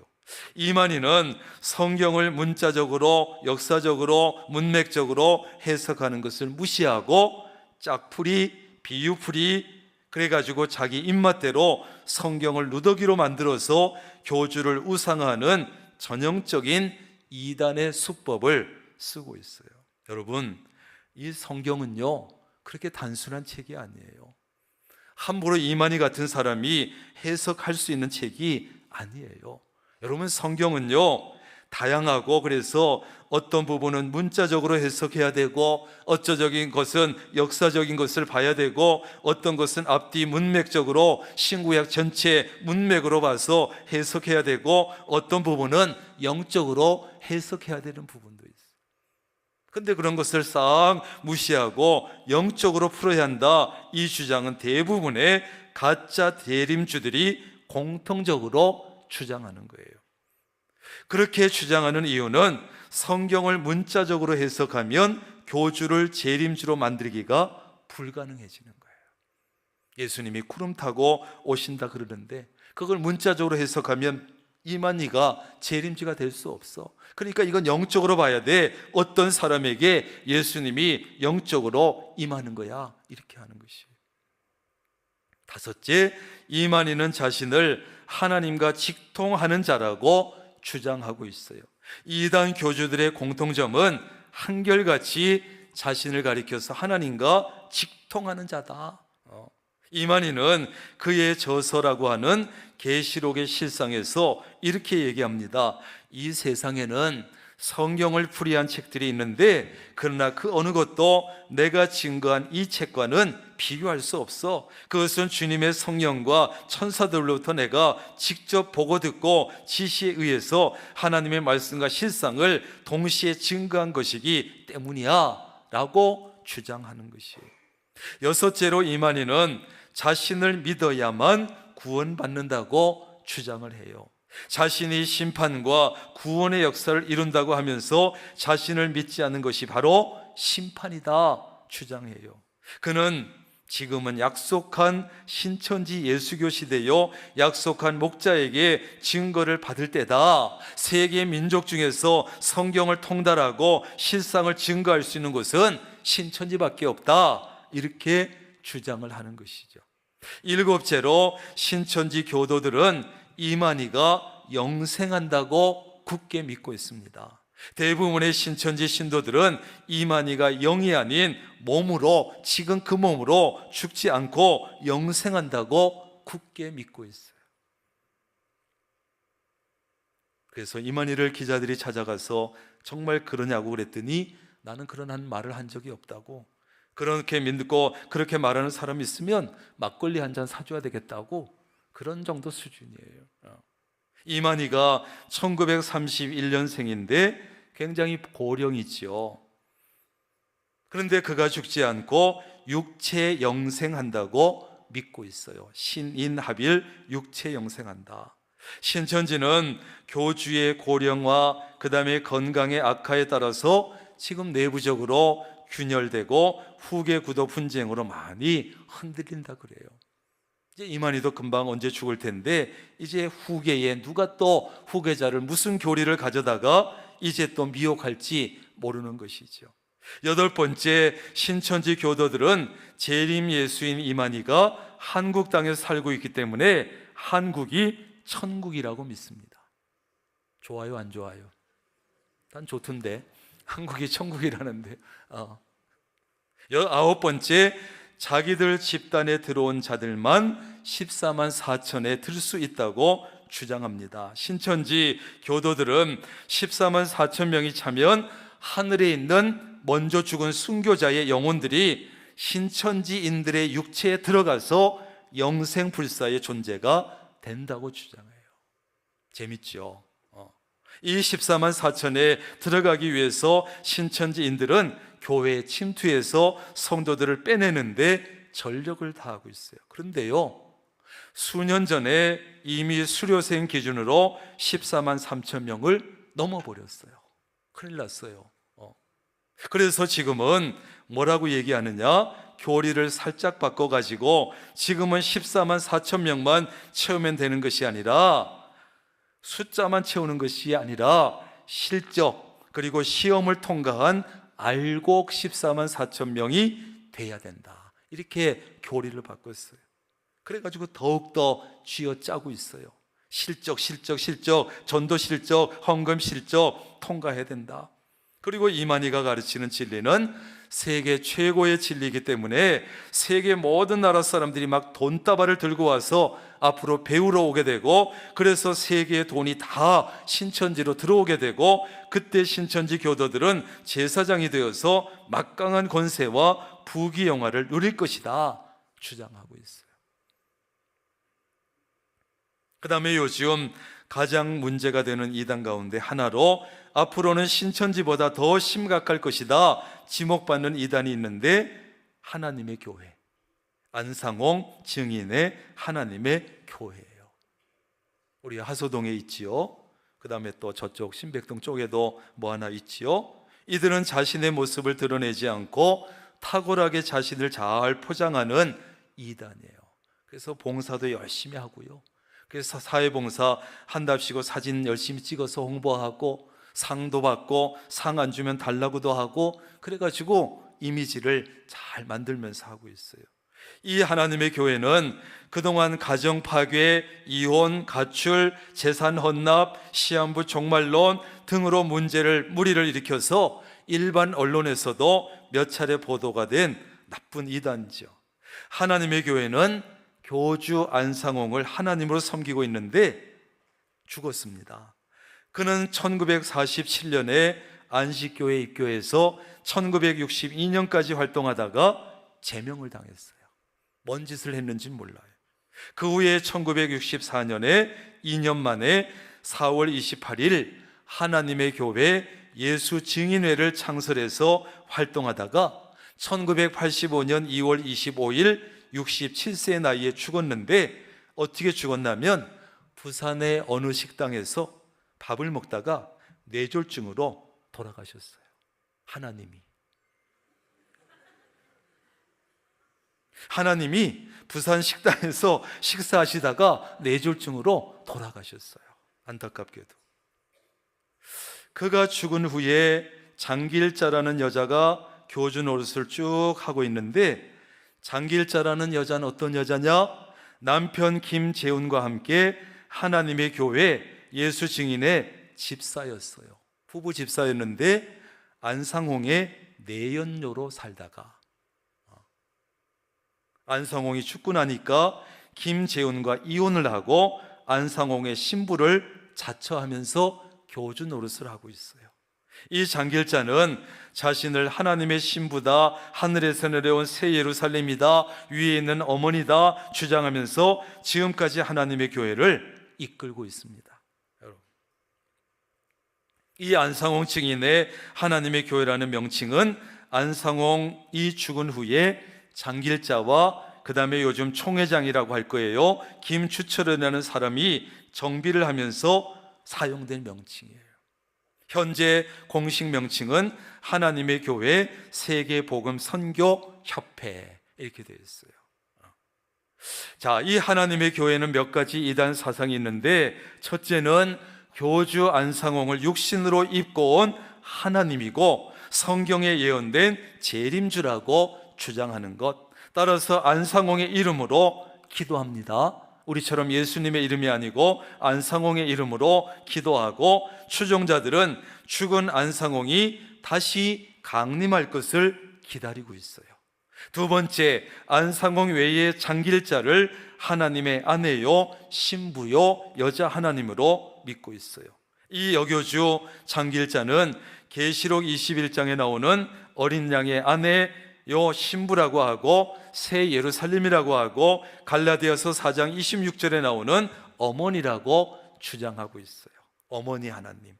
이만희는 성경을 문자적으로, 역사적으로, 문맥적으로 해석하는 것을 무시하고 짝풀이, 비유풀이 그래가지고 자기 입맛대로 성경을 누더기로 만들어서 교주를 우상화하는 전형적인 이단의 수법을 쓰고 있어요. 여러분, 이 성경은요 그렇게 단순한 책이 아니에요. 함부로 이만희 같은 사람이 해석할 수 있는 책이 아니에요. 여러분, 성경은요 다양하고, 그래서 어떤 부분은 문자적으로 해석해야 되고, 어쩌적인 것은 역사적인 것을 봐야 되고, 어떤 것은 앞뒤 문맥적으로 신구약 전체 문맥으로 봐서 해석해야 되고, 어떤 부분은 영적으로 해석해야 되는 부분도 있어요. 근데 그런 것을 싹 무시하고 영적으로 풀어야 한다, 이 주장은 대부분의 가짜 대림주들이 공통적으로 주장하는 거예요. 그렇게 주장하는 이유는 성경을 문자적으로 해석하면 교주를 재림주로 만들기가 불가능해지는 거예요. 예수님이 구름 타고 오신다 그러는데 그걸 문자적으로 해석하면 이만희가 재림지가 될 수 없어. 그러니까 이건 영적으로 봐야 돼. 어떤 사람에게 예수님이 영적으로 임하는 거야, 이렇게 하는 것이. 다섯째, 이만희는 자신을 하나님과 직통하는 자라고 주장하고 있어요. 이단 교주들의 공통점은 한결같이 자신을 가리켜서 하나님과 직통하는 자다. 이만희는 그의 저서라고 하는 계시록의 실상에서 이렇게 얘기합니다. 이 세상에는 성경을 풀이한 책들이 있는데 그러나 그 어느 것도 내가 증거한 이 책과는 비교할 수 없어. 그것은 주님의 성령과 천사들로부터 내가 직접 보고 듣고 지시에 의해서 하나님의 말씀과 실상을 동시에 증거한 것이기 때문이야 라고 주장하는 것이에요. 여섯째로 이만희는 자신을 믿어야만 구원받는다고 주장을 해요. 자신이 심판과 구원의 역사를 이룬다고 하면서 자신을 믿지 않는 것이 바로 심판이다 주장해요. 그는 지금은 약속한 신천지 예수교 시대요, 약속한 목자에게 증거를 받을 때다. 세계 민족 중에서 성경을 통달하고 실상을 증거할 수 있는 곳은 신천지밖에 없다, 이렇게 주장을 하는 것이죠. 일곱째로 신천지 교도들은 이만희가 영생한다고 굳게 믿고 있습니다. 대부분의 신천지 신도들은 이만희가 영이 아닌 몸으로, 지금 그 몸으로 죽지 않고 영생한다고 굳게 믿고 있어요. 그래서 이만희를 기자들이 찾아가서 정말 그러냐고 그랬더니 나는 그런 말을 한 적이 없다고, 그렇게 믿고 그렇게 말하는 사람이 있으면 막걸리 한 잔 사줘야 되겠다고, 그런 정도 수준이에요. 이만희가 1931년생인데 굉장히 고령이지요. 그런데 그가 죽지 않고 육체 영생한다고 믿고 있어요. 신인합일 육체 영생한다. 신천지는 교주의 고령화, 그 다음에 건강의 악화에 따라서 지금 내부적으로 균열되고 후계 구도 분쟁으로 많이 흔들린다 그래요. 이제 이만희도 금방 언제 죽을 텐데 이제 후계에 누가 또 후계자를 무슨 교리를 가져다가 이제 또 미혹할지 모르는 것이죠. 여덟 번째, 신천지 교도들은 재림 예수인 이만희가 한국 땅에서 살고 있기 때문에 한국이 천국이라고 믿습니다. 좋아요, 안 좋아요? 난 좋던데, 한국이 천국이라는데. 아홉 번째, 자기들 집단에 들어온 자들만 14만 4천에 들 수 있다고 주장합니다. 신천지 교도들은 14만 4천 명이 차면 하늘에 있는 먼저 죽은 순교자의 영혼들이 신천지인들의 육체에 들어가서 영생불사의 존재가 된다고 주장해요. 재밌죠? 이 14만 4천에 들어가기 위해서 신천지인들은 교회에 침투해서 성도들을 빼내는데 전력을 다하고 있어요. 그런데요, 수년 전에 이미 수료생 기준으로 14만 3천 명을 넘어버렸어요. 큰일 났어요. 그래서 지금은 뭐라고 얘기하느냐, 교리를 살짝 바꿔가지고 지금은 14만 4천 명만 채우면 되는 것이 아니라, 숫자만 채우는 것이 아니라 실적 그리고 시험을 통과한 알곡 14만 4천 명이 돼야 된다, 이렇게 교리를 바꿨어요. 그래가지고 더욱더 쥐어짜고 있어요. 실적, 전도 실적, 헌금 실적 통과해야 된다. 그리고 이만희가 가르치는 진리는 세계 최고의 진리이기 때문에 세계 모든 나라 사람들이 막 돈다발을 들고 와서 앞으로 배우러 오게 되고, 그래서 세계의 돈이 다 신천지로 들어오게 되고, 그때 신천지 교도들은 제사장이 되어서 막강한 권세와 부귀영화를 누릴 것이다 주장하고 있어요. 그 다음에 요즘 가장 문제가 되는 이단 가운데 하나로 앞으로는 신천지보다 더 심각할 것이다 지목받는 이단이 있는데, 하나님의 교회, 안상홍 증인의 하나님의 교회예요. 우리 하소동에 있지요. 그 다음에 또 저쪽 신백동 쪽에도 뭐 하나 있지요. 이들은 자신의 모습을 드러내지 않고 탁월하게 자신을 잘 포장하는 이단이에요. 그래서 봉사도 열심히 하고요, 그래서 사회봉사 한답시고 사진 열심히 찍어서 홍보하고 상도 받고 상 안 주면 달라고도 하고 그래가지고 이미지를 잘 만들면서 하고 있어요. 이 하나님의 교회는 그동안 가정 파괴, 이혼, 가출, 재산 헌납, 시한부 종말론 등으로 무리를 일으켜서 일반 언론에서도 몇 차례 보도가 된 나쁜 이단이죠. 하나님의 교회는 교주 안상홍을 하나님으로 섬기고 있는데 죽었습니다. 그는 1947년에 안식교회에 입교해서 1962년까지 활동하다가 제명을 당했어요. 뭔 짓을 했는지는 몰라요. 그 후에 1964년에 2년 만에 4월 28일 하나님의 교회 예수 증인회를 창설해서 활동하다가 1985년 2월 25일 67세의 나이에 죽었는데 어떻게 죽었냐면 부산의 어느 식당에서 밥을 먹다가 뇌졸중으로 돌아가셨어요. 하나님이 부산 식당에서 식사하시다가 뇌졸중으로 돌아가셨어요. 안타깝게도. 그가 죽은 후에 장길자라는 여자가 교주 노릇을 쭉 하고 있는데, 장길자라는 여자는 어떤 여자냐? 남편 김재훈과 함께 하나님의 교회 예수 증인의 집사였어요. 부부 집사였는데 안상홍의 내연녀로 살다가 안상홍이 죽고 나니까 김재훈과 이혼을 하고 안상홍의 신부를 자처하면서 교주 노릇을 하고 있어요. 이 장길자는 자신을 하나님의 신부다, 하늘에서 내려온 새 예루살렘이다, 위에 있는 어머니다 주장하면서 지금까지 하나님의 교회를 이끌고 있습니다. 이 안상홍 증인의 하나님의 교회라는 명칭은 안상홍이 죽은 후에 장길자와 그 다음에 요즘 총회장이라고 할 거예요, 김주철이라는 사람이 정비를 하면서 사용된 명칭이에요. 현재 공식 명칭은 하나님의 교회 세계복음 선교 협회 이렇게 되어 있어요. 자, 이 하나님의 교회는 몇 가지 이단 사상이 있는데, 첫째는 교주 안상홍을 육신으로 입고 온 하나님이고 성경에 예언된 재림주라고 주장하는 것. 따라서 안상홍의 이름으로 기도합니다. 우리처럼 예수님의 이름이 아니고 안상홍의 이름으로 기도하고, 추종자들은 죽은 안상홍이 다시 강림할 것을 기다리고 있어요. 두 번째, 안상홍 외에 장길자를 하나님의 아내요, 신부요, 여자 하나님으로 믿고 있어요. 이 여교주 장길자는 계시록 21장에 나오는 어린 양의 아내 요 신부라고 하고, 새 예루살렘이라고 하고, 갈라디아서 4장 26절에 나오는 어머니라고 주장하고 있어요. 어머니 하나님.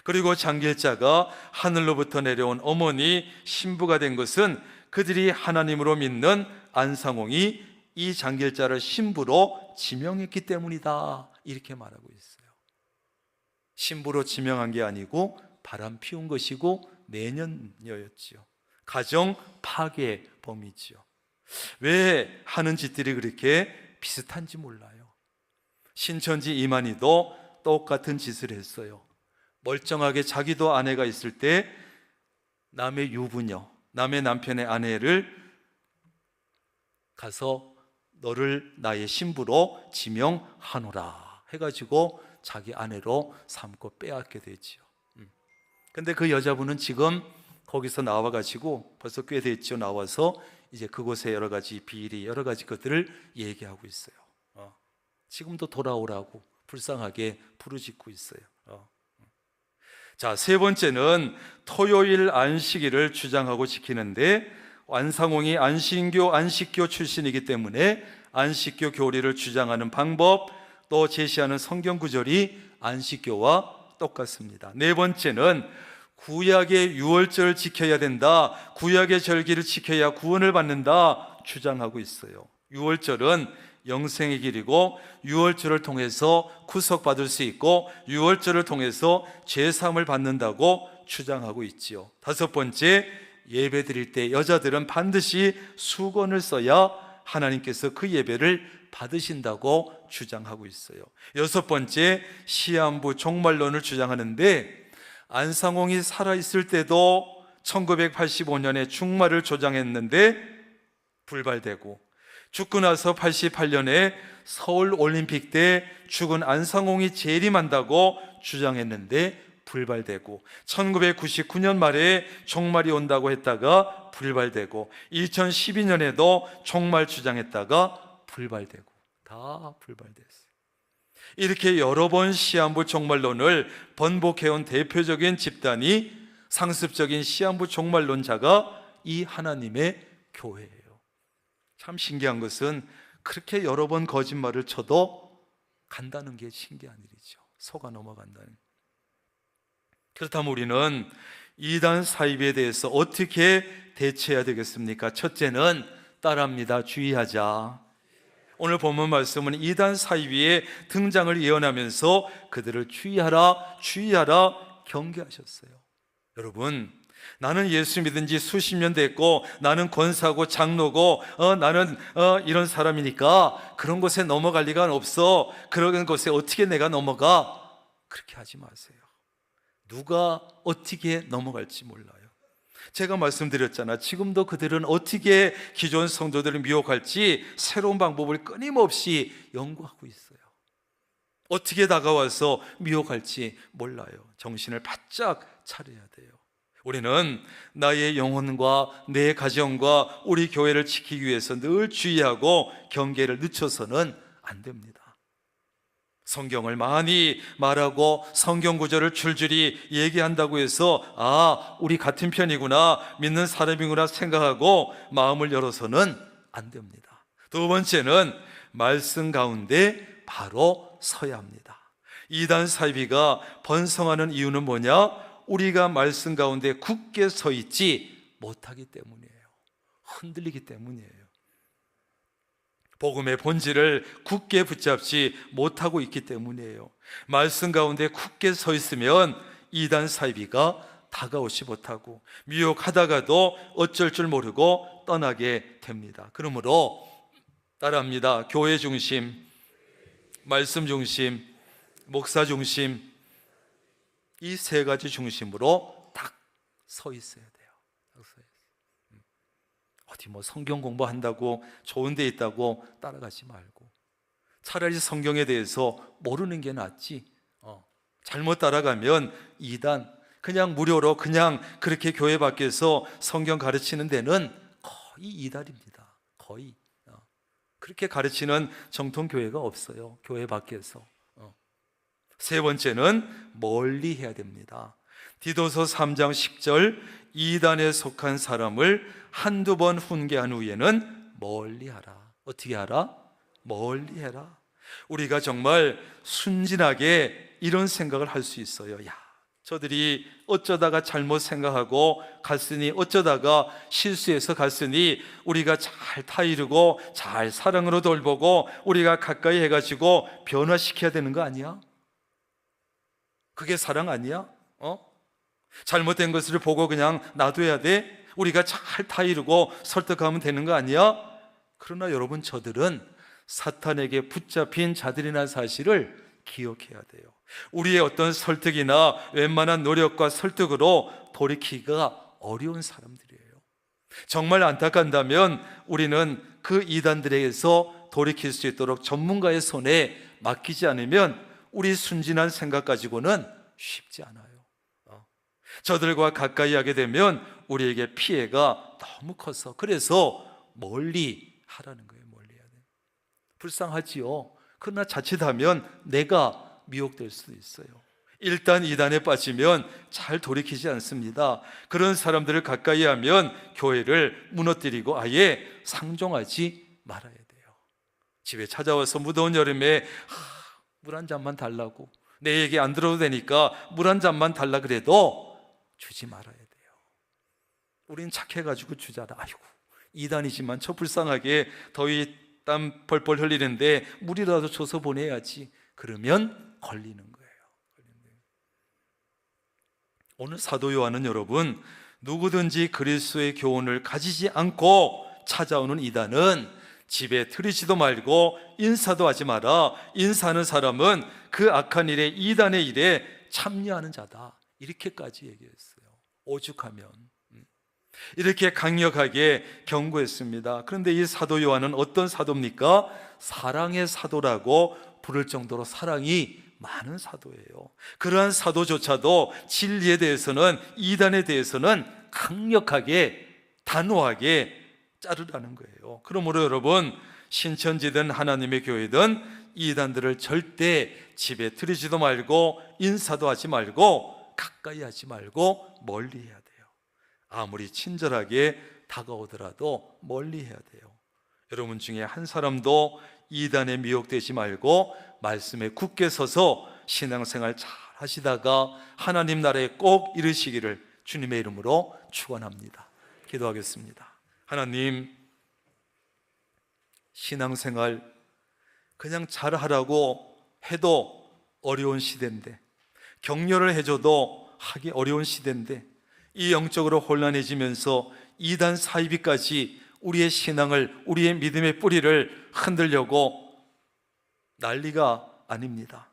그리고 장길자가 하늘로부터 내려온 어머니 신부가 된 것은 그들이 하나님으로 믿는 안상홍이 이 장길자를 신부로 지명했기 때문이다, 이렇게 말하고 있어요. 신부로 지명한 게 아니고 바람 피운 것이고 내년녀였지요. 가정 파괴범이지요. 왜 하는 짓들이 그렇게 비슷한지 몰라요. 신천지 이만희도 똑같은 짓을 했어요. 멀쩡하게 자기도 아내가 있을 때 남의 유부녀, 남의 남편의 아내를 가서 너를 나의 신부로 지명하노라 해가지고 자기 아내로 삼고 빼앗게 되지요. 근데 그 여자분은 지금 거기서 나와가지고 벌써 꽤 됐죠. 나와서 이제 그곳에 여러 가지 비리, 여러 가지 것들을 얘기하고 있어요. 지금도 돌아오라고 불쌍하게 부르짖고 있어요. 자, 세 번째는 토요일 안식일을 주장하고 지키는데, 안상홍이 안식교 출신이기 때문에 안식교 교리를 주장하는 방법, 또 제시하는 성경 구절이 안식교와 똑같습니다. 네 번째는 구약의 유월절을 지켜야 된다, 구약의 절기를 지켜야 구원을 받는다 주장하고 있어요. 유월절은 영생의 길이고, 유월절을 통해서 구속받을 수 있고, 유월절을 통해서 죄사함을 받는다고 주장하고 있지요. 다섯 번째, 예배 드릴 때 여자들은 반드시 수건을 써야 하나님께서 그 예배를 받으신다고 주장하고 있어요. 여섯 번째, 시한부 종말론을 주장하는데, 안상홍이 살아있을 때도 1985년에 종말을 주장했는데 불발되고, 죽고 나서 88년에 서울 올림픽 때 죽은 안상홍이 재림한다고 주장했는데 불발되고, 1999년 말에 종말이 온다고 했다가 불발되고, 2012년에도 종말 주장했다가 불발되고, 다 불발됐어요. 이렇게 여러 번 시한부 종말론을 번복해온 대표적인 집단이 상습적인 시한부 종말론자가 이 하나님의 교회예요. 참 신기한 것은 그렇게 여러 번 거짓말을 쳐도 간다는 게 신기한 일이죠. 속아 넘어간다는. 그렇다면 우리는 이단 사이비에 대해서 어떻게 대처해야 되겠습니까? 첫째는 따라합니다. 주의하자. 오늘 본문 말씀은 이단 사이비의 등장을 예언하면서 그들을 주의하라, 주의하라 경계하셨어요. 여러분, 나는 예수 믿은 지 수십 년 됐고, 나는 권사고 장로고, 나는 이런 사람이니까 그런 곳에 넘어갈 리가 없어. 그런 곳에 어떻게 내가 넘어가? 그렇게 하지 마세요. 누가 어떻게 넘어갈지 몰라요. 제가 말씀드렸잖아. 지금도 그들은 어떻게 기존 성도들을 미혹할지 새로운 방법을 끊임없이 연구하고 있어요. 어떻게 다가와서 미혹할지 몰라요. 정신을 바짝 차려야 돼요. 우리는 나의 영혼과 내 가정과 우리 교회를 지키기 위해서 늘 주의하고 경계를 늦춰서는 안 됩니다. 성경을 많이 말하고 성경 구절을 줄줄이 얘기한다고 해서 우리 같은 편이구나, 믿는 사람이구나 생각하고 마음을 열어서는 안 됩니다. 두 번째는 말씀 가운데 바로 서야 합니다. 이단 사이비가 번성하는 이유는 뭐냐? 우리가 말씀 가운데 굳게 서 있지 못하기 때문이에요. 흔들리기 때문이에요. 복음의 본질을 굳게 붙잡지 못하고 있기 때문이에요. 말씀 가운데 굳게 서 있으면 이단 사이비가 다가오지 못하고 미혹하다가도 어쩔 줄 모르고 떠나게 됩니다. 그러므로 따라합니다. 교회 중심, 말씀 중심, 목사 중심, 이 세 가지 중심으로 딱 서 있어야 돼요. 어디 성경 공부한다고 좋은 데 있다고 따라가지 말고, 차라리 성경에 대해서 모르는 게 낫지. 잘못 따라가면 이단, 그냥 무료로 그냥 그렇게 교회 밖에서 성경 가르치는 데는 거의 이단입니다. 거의. 그렇게 가르치는 정통교회가 없어요. 교회 밖에서. 세 번째는 멀리 해야 됩니다. 디도서 3장 10절, 이단에 속한 사람을 한두 번 훈계한 후에는 멀리 하라. 어떻게 하라? 멀리 해라. 우리가 정말 순진하게 이런 생각을 할 수 있어요. 저들이 어쩌다가 잘못 생각하고 갔으니, 어쩌다가 실수해서 갔으니 우리가 잘 타이르고 잘 사랑으로 돌보고 우리가 가까이 해가지고 변화시켜야 되는 거 아니야? 그게 사랑 아니야? 잘못된 것을 보고 그냥 놔둬야 돼? 우리가 잘 타이르고 설득하면 되는 거 아니야? 그러나 여러분, 저들은 사탄에게 붙잡힌 자들이라는 사실을 기억해야 돼요. 우리의 어떤 설득이나 웬만한 노력과 설득으로 돌이키기가 어려운 사람들이에요. 정말 안타깝다면 우리는 그 이단들에게서 돌이킬 수 있도록 전문가의 손에 맡기지 않으면 우리 순진한 생각 가지고는 쉽지 않아요. 저들과 가까이 하게 되면 우리에게 피해가 너무 커서, 그래서 멀리 하라는 거예요. 멀리 해야 돼요. 불쌍하지요. 그러나 자칫하면 내가 미혹될 수도 있어요. 일단 이단에 빠지면 잘 돌이키지 않습니다. 그런 사람들을 가까이 하면 교회를 무너뜨리고 아예 상종하지 말아야 돼요. 집에 찾아와서 무더운 여름에 물 한 잔만 달라고, 내 얘기 안 들어도 되니까 물 한 잔만 달라 그래도 주지 말아야 돼요. 우린 착해가지고 주잖아. 아이고, 이단이지만 저 불쌍하게 더위 땀 벌벌 흘리는데 물이라도 줘서 보내야지. 그러면 걸리는 거예요. 오늘 사도 요한은 여러분, 누구든지 그리스도의 교훈을 가지지 않고 찾아오는 이단은 집에 들이지도 말고 인사도 하지 마라. 인사하는 사람은 그 악한 일에, 이단의 일에 참여하는 자다. 이렇게까지 얘기했어요. 오죽하면. 이렇게 강력하게 경고했습니다. 그런데 이 사도 요한은 어떤 사도입니까? 사랑의 사도라고 부를 정도로 사랑이 많은 사도예요. 그러한 사도조차도 진리에 대해서는, 이단에 대해서는 강력하게, 단호하게 자르라는 거예요. 그러므로 여러분, 신천지든 하나님의 교회든 이단들을 절대 집에 들이지도 말고 인사도 하지 말고 가까이 하지 말고 멀리 해야 돼요. 아무리 친절하게 다가오더라도 멀리 해야 돼요. 여러분 중에 한 사람도 이단에 미혹되지 말고 말씀에 굳게 서서 신앙생활 잘 하시다가 하나님 나라에 꼭 이르시기를 주님의 이름으로 축원합니다. 기도하겠습니다. 하나님, 신앙생활 그냥 잘하라고 해도 어려운 시대인데, 격려를 해줘도 하기 어려운 시대인데, 이 영적으로 혼란해지면서 이단 사이비까지 우리의 신앙을, 우리의 믿음의 뿌리를 흔들려고 난리가 아닙니다.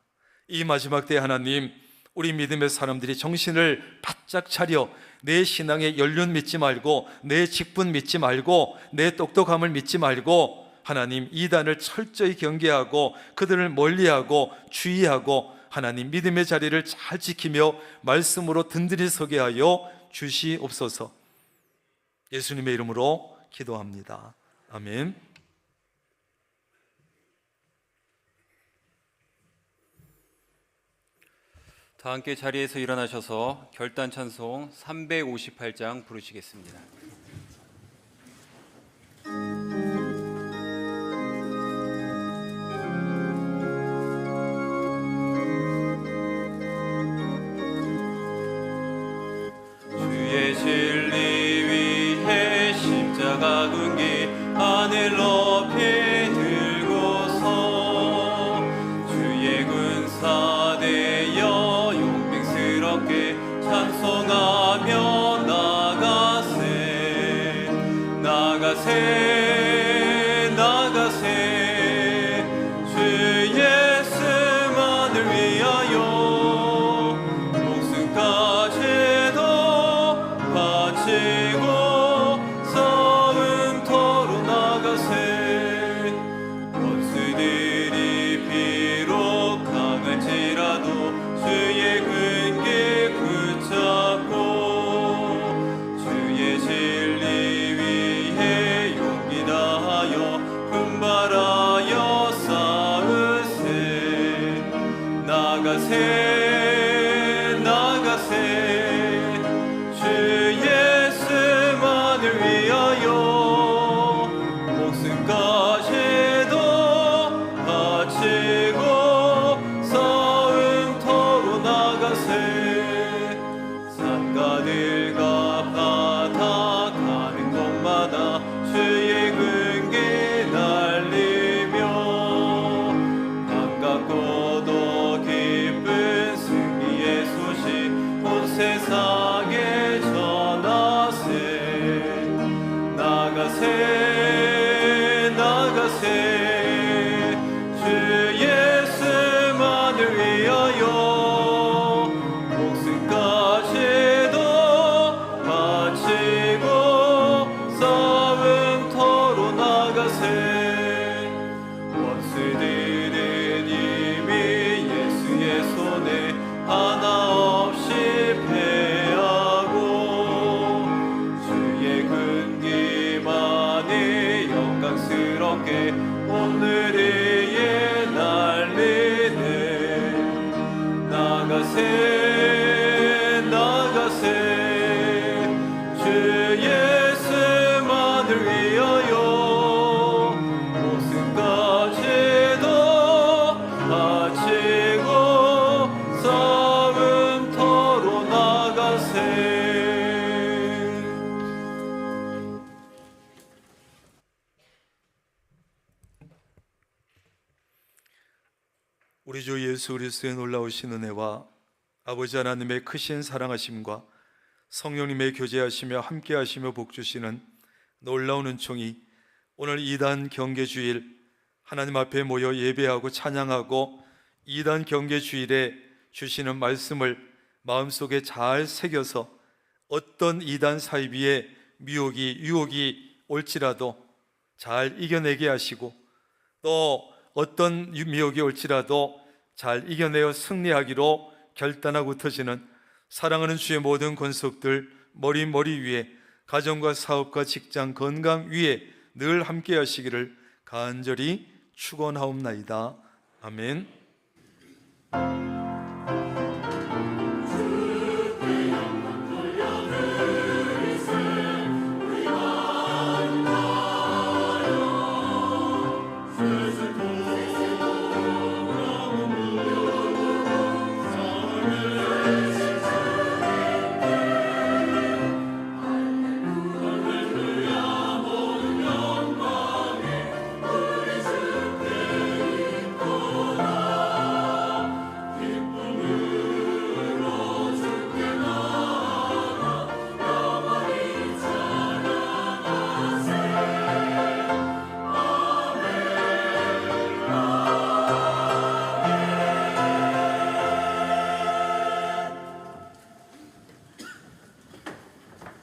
이 마지막 때에 하나님, 우리 믿음의 사람들이 정신을 바짝 차려 내 신앙의 연륜 믿지 말고, 내 직분 믿지 말고, 내 똑똑함을 믿지 말고, 하나님 이단을 철저히 경계하고 그들을 멀리하고 주의하고 하나님 믿음의 자리를 잘 지키며 말씀으로 든든히 서게 하여 주시옵소서. 예수님의 이름으로 기도합니다. 아멘. 다 함께 자리에서 일어나셔서 결단 찬송 358장 부르시겠습니다. 주의 진리 위해 십자가 군기 하늘 높이 들고서 주의 군사 되어 용맹스럽게 찬송하며 나가세 나가세 나가세 주 예수만을 위하여 목숨까지도 바치고 싸움터로 나가세 원수들이 비록 강할지라도 주의 근기 붙잡고 주의 진리 위해 용기 다하여 분발하여 싸우세 나가세 나가세 주 예수만을 위하여 목숨까지도 바치고 싸움터로 나가세 산가들과 바다 가는 곳마다 주의 근기 날리며 반갑고도 기쁜 승리의 소식 온 세상에 전하세 나가세 나가세 주 예수만을 위하여 목숨까지도 바치고 싸움터로 나가세 원수들은 이미 예수의 손에 하나 없이 패하고 주의 근기만이 영광스럽게 오늘 위에 날리네 나가세 나가세 주 예수만을 위하여 목숨까지도 바치고 싸움터로 나가세. 우리 주 예수 그리스도의 놀라우신 은혜와 아버지 하나님의 크신 사랑하심과 성령님의 교제하시며 함께하시며 복주시는 놀라운 은총이 오늘 2단 경계주일 하나님 앞에 모여 예배하고 찬양하고 2단 경계주일에 주시는 말씀을 마음속에 잘 새겨서 어떤 2단 사이비의 유혹이 올지라도 잘 이겨내게 하시고 또 어떤 미혹이 올지라도 잘 이겨내어 승리하기로 결단하고 터지는 사랑하는 주의 모든 권속들 머리 위에 가정과 사업과 직장 건강 위에 늘 함께 하시기를 간절히 축원하옵나이다. 아멘.